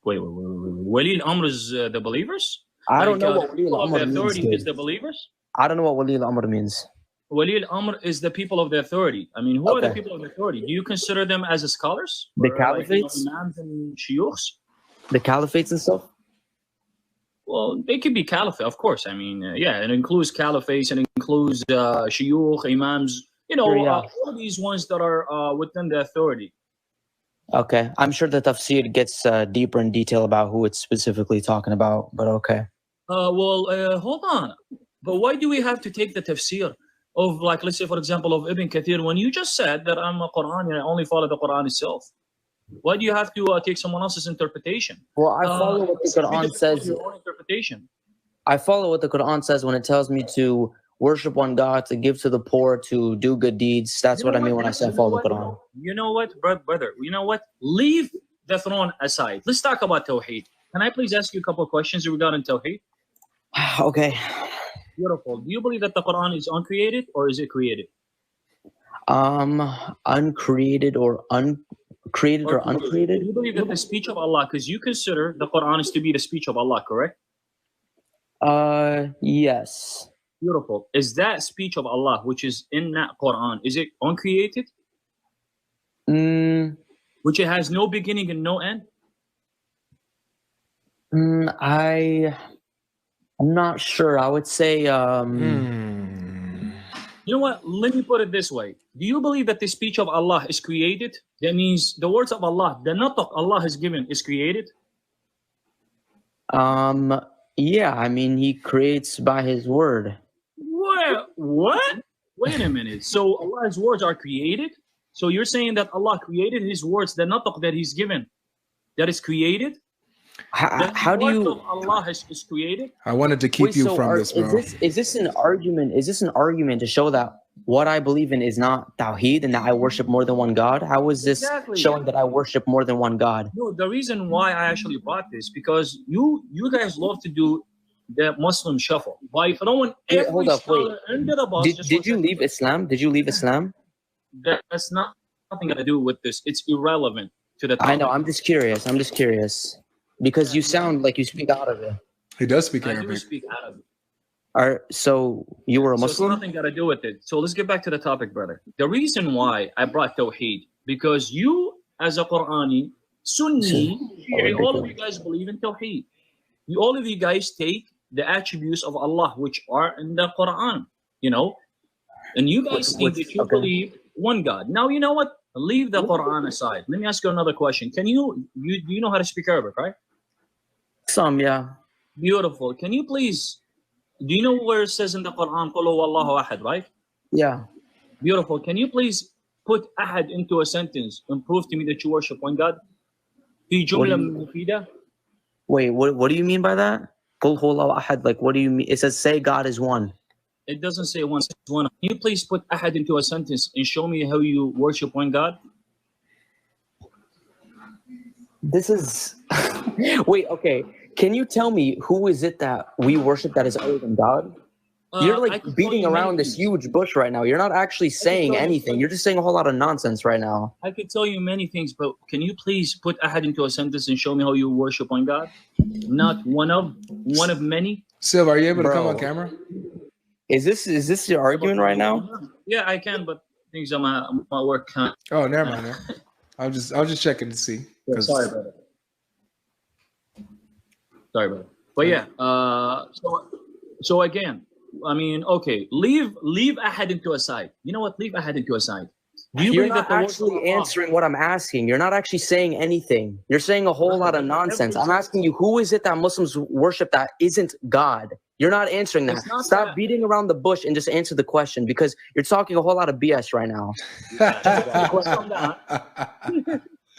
Wait. Wali al-Amr is the believers? I don't know what Wali people of the al-Amr authority means. is the believers? I don't know what Wali al-Amr means. Wali al-Amr is the people of the authority. I mean, who are the people of the authority? Do you consider them as scholars? The Or caliphates? imams and shiukhs? The caliphates and stuff? Well, they could be caliphate, of course. I mean, yeah, it includes caliphates and includes shiukh, imams, Sure, yeah. all these ones that are within the authority. Okay. I'm sure the tafsir gets deeper in detail about who it's specifically talking about, but okay. Hold on. But why do we have to take the tafsir of, like, let's say, for example, of Ibn Kathir, when you just said that I'm a Qur'an and I only follow the Qur'an itself? Why do you have to take someone else's interpretation? Well, I follow what the Quran says. Your own interpretation. I follow what the Quran says when it tells me to worship one God, to give to the poor, to do good deeds. That's what I mean when I say follow the Quran. You know what, brother? You know what? Leave the throne aside. Let's talk about Tawheed. Can I please ask you a couple of questions regarding Tawheed? Okay. Beautiful. Do you believe that the Quran is uncreated or is it created? Uncreated or uncreated? Do you believe that the speech of Allah, because you consider the Quran is to be the speech of Allah, correct? Yes. Beautiful. Is that speech of Allah, which is in that Quran, is it uncreated? Which it has no beginning and no end? I'm not sure. I would say You know what? Let me put it this way. Do you believe that the speech of Allah is created? That means the words of Allah, the nataq Allah has given is created? Yeah, I mean, he creates by his word. What? Wait a minute. So Allah's words are created? So you're saying that Allah created his words, the nataq that he's given, that is created? How do you? Of Allah is created? I wanted to keep you from this, bro. Is this an argument? Is this an argument to show that what I believe in is not Tawheed and that I worship more than one God? How is this showing that I worship more than one God? No, the reason why I actually brought this because you guys love to do the Muslim shuffle by throwing every scholar under the bus. Did you leave Islam? Did you leave Islam? That's nothing to do with this. It's irrelevant to the topic. I know. I'm just curious. Because you sound like you speak Arabic. He does speak Arabic. I do speak Arabic. So you were a Muslim? So it's nothing got to do with it. So let's get back to the topic, brother. The reason why I brought Tawheed, because you, as a Qur'ani, Sunni, all of you guys believe in Tawheed. All of you guys take the attributes of Allah, which are in the Quran, and you guys think that you believe one God. Now, you know what? Leave the Quran aside. Let me ask you another question. Do you know how to speak Arabic, right? Some, yeah. Beautiful. Can you please, do you know where it says in the Quran, Qul huwallahu ahad, right? Yeah. Beautiful. Can you please put ahad into a sentence and prove to me that you worship one God? Fi jumla mufida? Wait, what do you mean by that? Qul huwallahu ahad, like what do you mean? It says say God is one. It doesn't say one, it says one. Can you please put ahad into a sentence and show me how you worship one God? This is wait, okay. Can you tell me who is it that we worship that is other than God? You're like beating around this huge bush right now. You're not actually saying anything. You're just saying a whole lot of nonsense right now. I could tell you many things, but can you please put ahad into a sentence and show me how you worship one God? Not one of many. Silv, are you able to come on camera? Is this your argument right now? Yeah, I can, but things on my work can't. Oh, never mind. I was just checking to see. Sorry about it. But yeah, so again, I mean, okay, leave ahad into aside. You know what? Leave ahad into aside. Do you You're believe not that the words of actually Allah? answering what I'm asking. You're not actually saying anything. You're saying a whole lot of nonsense. I'm asking you, who is it that Muslims worship that isn't God? You're not answering that. It's not Stop that. beating around the bush and just answer the question, because you're talking a whole lot of BS right now. Just calm down.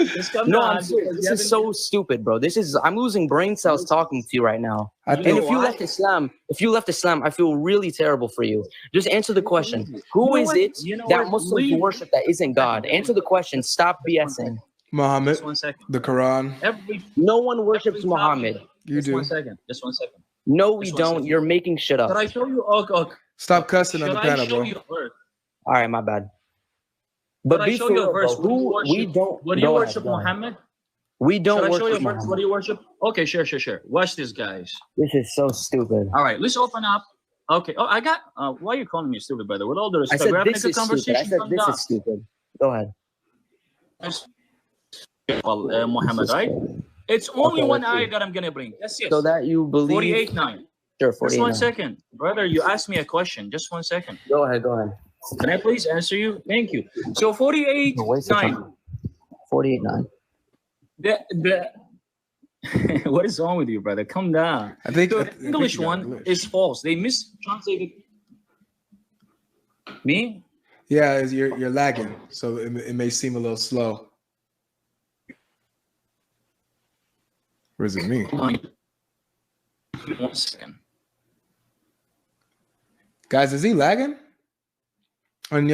Just calm No, down. I'm serious. because This is so stupid, bro. I'm losing brain cells talking to you right now. I And think if you left Islam, I feel really terrible for you. Just answer the question. Who is it that Muslims worship that isn't God? Answer the question. Stop BSing. Muhammad, Just 1 second. the Quran. No one worships Muhammad. You Just do. 1 second. Just 1 second. No, we Just 1 don't. second. You're making shit up. Should I show you? Okay. Stop cussing on Should the I panel, show bro. you a verse? All right, my bad. But Should I be show for you a real, verse? bro. We don't. What do you go worship, ahead, go ahead. Muhammad? We don't Should I show you a worship verse? What Muhammad. do you worship? Okay, sure. Watch this, guys. This is so stupid. All right, let's open up. Okay. Oh, I got. Why are you calling me stupid, brother? With all the I respect, said we're having a this good is stupid. I conversation. said Calm this down. is stupid. Go ahead. Well, Muhammad, This is right? stupid. It's only Okay, one let's see. ayah that I'm gonna bring. Yes. So that you believe. 48:9. Sure, Just 48. 1 second, brother. You asked me a question. Just 1 second. Go ahead. Go ahead. Can I please answer you? Thank you. So No, waste of 48:9. time. 48:9. The what is wrong with you, brother? Come down. I think The I think English you got one English. is false. They mistranslated me. Yeah, you're lagging, so it may seem a little slow. Or is it me? Hold on. 1 second. Guys, is he lagging? On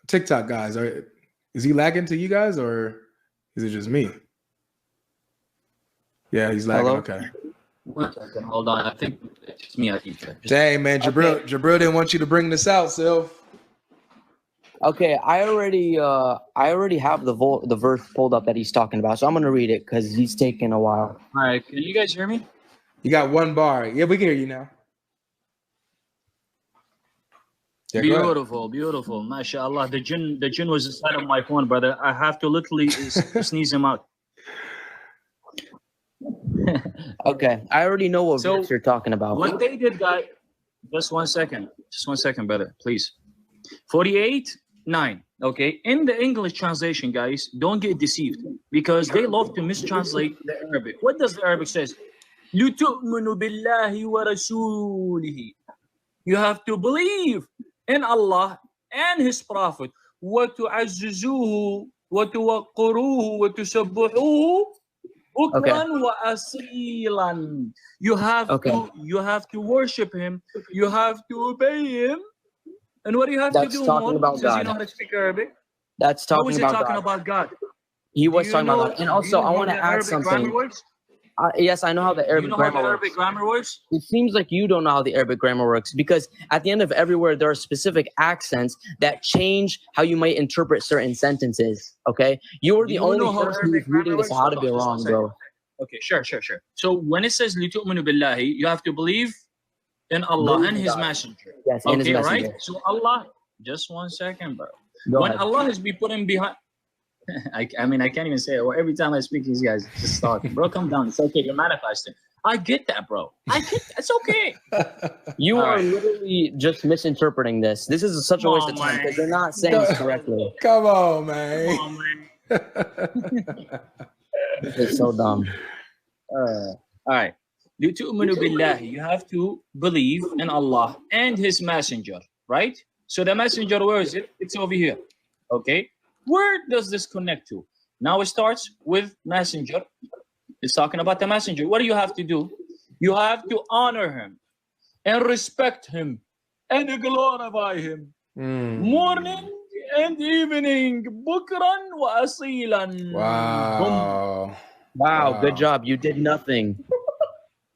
TikTok, guys, is he lagging to you guys, or is it just me? Yeah, he's lagging. Hello? Okay. 1 second. Hold on. I think it's me. I think. Dang, man, Jabril didn't want you to bring this out, Sylph. Okay, I already have the verse pulled up that he's talking about, so I'm gonna read it because he's taking a while. All right. Can you guys hear me? You got one bar. Yeah, we can hear you now. Yeah, go ahead. Beautiful. MashaAllah. The jinn was inside of my phone, brother. I have to literally sneeze him out. Okay, I already know what So, verse you're talking about. What they did, guys. Just 1 second. Just 1 second, brother. Please. 48:9. Okay. In the English translation, guys, don't get deceived because they love to mistranslate the Arabic. What does the Arabic says? لِتُؤْمِنُوا بِاللَّهِ وَرَسُولِهِ. You have to believe in Allah and His Prophet. وَتُعَزِّزُوهُ وَتُوَقِّرُوهُ وَتُسَبِّحُوهُ بُكْرًا وَأَصِيلًا. You have to worship Him. You have to obey Him. And what do you have That's to do talking more? about Since God. you know how to speak Arabic. That's How talking is it about talking God. about God? He was Do you talking know- about God. And do you also, know I how want to the add Arabic grammar something. works? Yes, I know how the Do Arabic you know how grammar the works. Arabic grammar works? It seems like you don't know how the Arabic grammar works, because at the end of every word, there are specific accents that change how you might interpret certain sentences. Okay, you are Do the you only know how person Arabic who's reading grammar this works? how to Hold be on, just 1 wrong, second. bro. Okay, sure. So when it says لِتُؤْمِنُوا بِاللَّهِ, you have to believe in Allah Believe and in His God. messenger. Yes, and His Okay, messenger. right? So Allah, just 1 second, bro. Go When ahead. Allah is be putting behind, I mean, I can't even say it. Well, every time I speak, these guys just talk. Bro, come down. It's okay. You're manifesting. I get that, bro. I get that. It's okay. You All are right. literally just misinterpreting this. This is such a waste of time because you're not saying this correctly. Come on, man. Come on, man. This is so dumb. All right. لِتُؤْمِنُوا بِاللَّهِ. You have to believe in Allah and His messenger, right? So the messenger, where is it? It's over here. Okay. Where does this connect to? Now it starts with messenger. It's talking about the messenger. What do you have to do? You have to honor him and respect him and glorify him. Morning and evening. Bukran wa asilan. Wow. Wow, good job. You did nothing.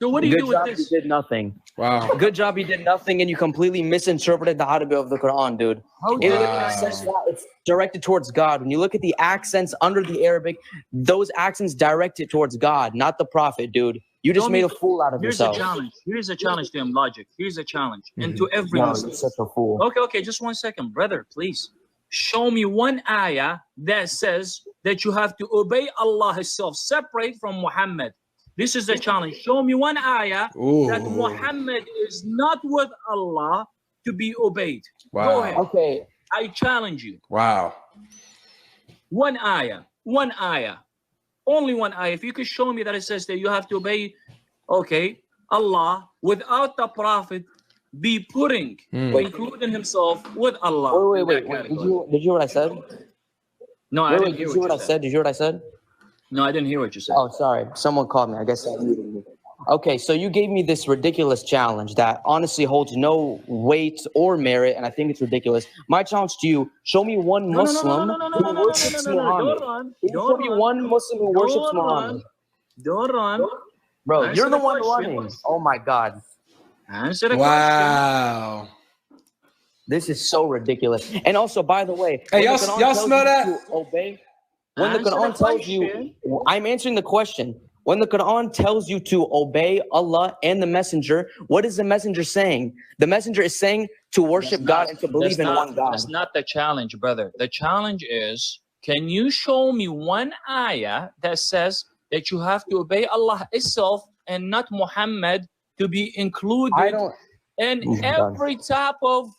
So what do you Good do with job. this? You did nothing. Wow. Good job. You did nothing, and you completely misinterpreted the Arabic of the Quran, dude. How It did literally Wow. says that it's directed towards God. When you look at the accents under the Arabic, those accents direct it towards God, not the Prophet, dude. You just Don't made be- a fool out of Here's yourself. a challenge. Here's a challenge to him, logic. Here's a challenge. And to every No, Muslim. you're such a fool. Okay, just 1 second, brother, please. Show me one ayah that says that you have to obey Allah Himself, separate from Muhammad. This is the challenge. Show me one ayah that Ooh. Muhammad is not with Allah to be obeyed. Wow. Go ahead. Okay, I challenge you. Wow. One ayah, only one ayah. If you could show me that it says that you have to obey, okay, Allah without the Prophet be putting, including himself with Allah. Wait. Did you hear what I said? No, I didn't Did hear you hear what what I said? Did you hear what I said? No, I didn't hear what you said. Oh, sorry. Someone called me. I guess I muted me. Okay, so you gave me this ridiculous challenge that honestly holds no weight or merit, and I think it's ridiculous. My challenge to you: show me one Muslim who worships Muhammad. Can you show me one Muslim who worships Muhammad? Don't run. Bro, Answer you're the the one question. running. Oh my God. Answer the Wow. This is so ridiculous. And also, by the way, Hey, when y'all the Quran smell tells that? you to obey, when the Answer the Quran tells you, question. I'm answering the question. When the Quran tells you to obey Allah and the Messenger, what is the Messenger saying? The Messenger is saying to worship God and to believe in one God. That's not the challenge, brother. The challenge is, can you show me one ayah that says that you have to obey Allah itself and not Muhammad to be included in every type of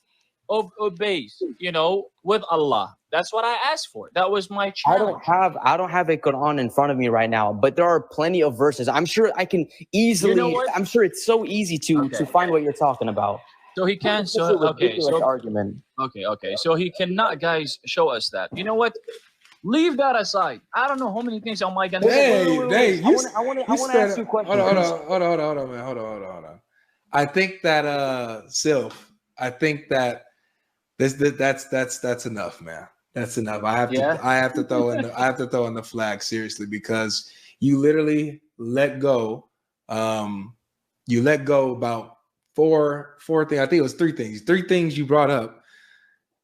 obeys, you know, with Allah? That's what I asked for. That was my challenge. I don't have a Quran in front of me right now, but there are plenty of verses. I'm sure I can easily. You know what? I'm sure it's so easy to find what you're talking about. So he can. It's such a ridiculous argument. Okay. So he cannot, guys, show us that. You know what? Leave that aside. I don't know how many things am I gonna say. Hey, I want to ask you a question. Hold on, man. I think that Sylph, I think that that's enough, man. That's enough. I have to throw in the flag seriously, because you literally let go. You let go about four things. I think it was three things. Three things you brought up: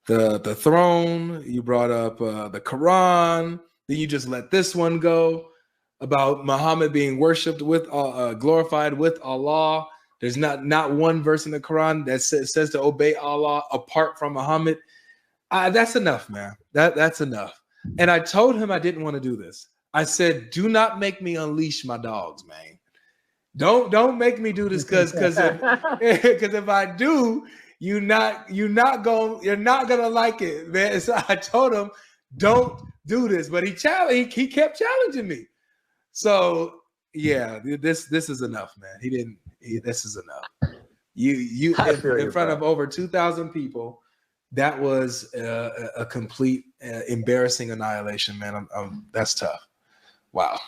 the throne. You brought up the Quran. Then you just let this one go about Muhammad being worshipped with, glorified with Allah. There's not one verse in the Quran that says to obey Allah apart from Muhammad. That's enough, man. That's enough. And I told him I didn't want to do this. I said, do not make me unleash my dogs, man. Don't make me do this, because if I do, you're not gonna like it, man. So I told him, don't do this, but he kept challenging me. So yeah, this is enough, man. This is enough. You in front of over 2,000 people. That was a complete embarrassing annihilation, man. That's tough. Wow.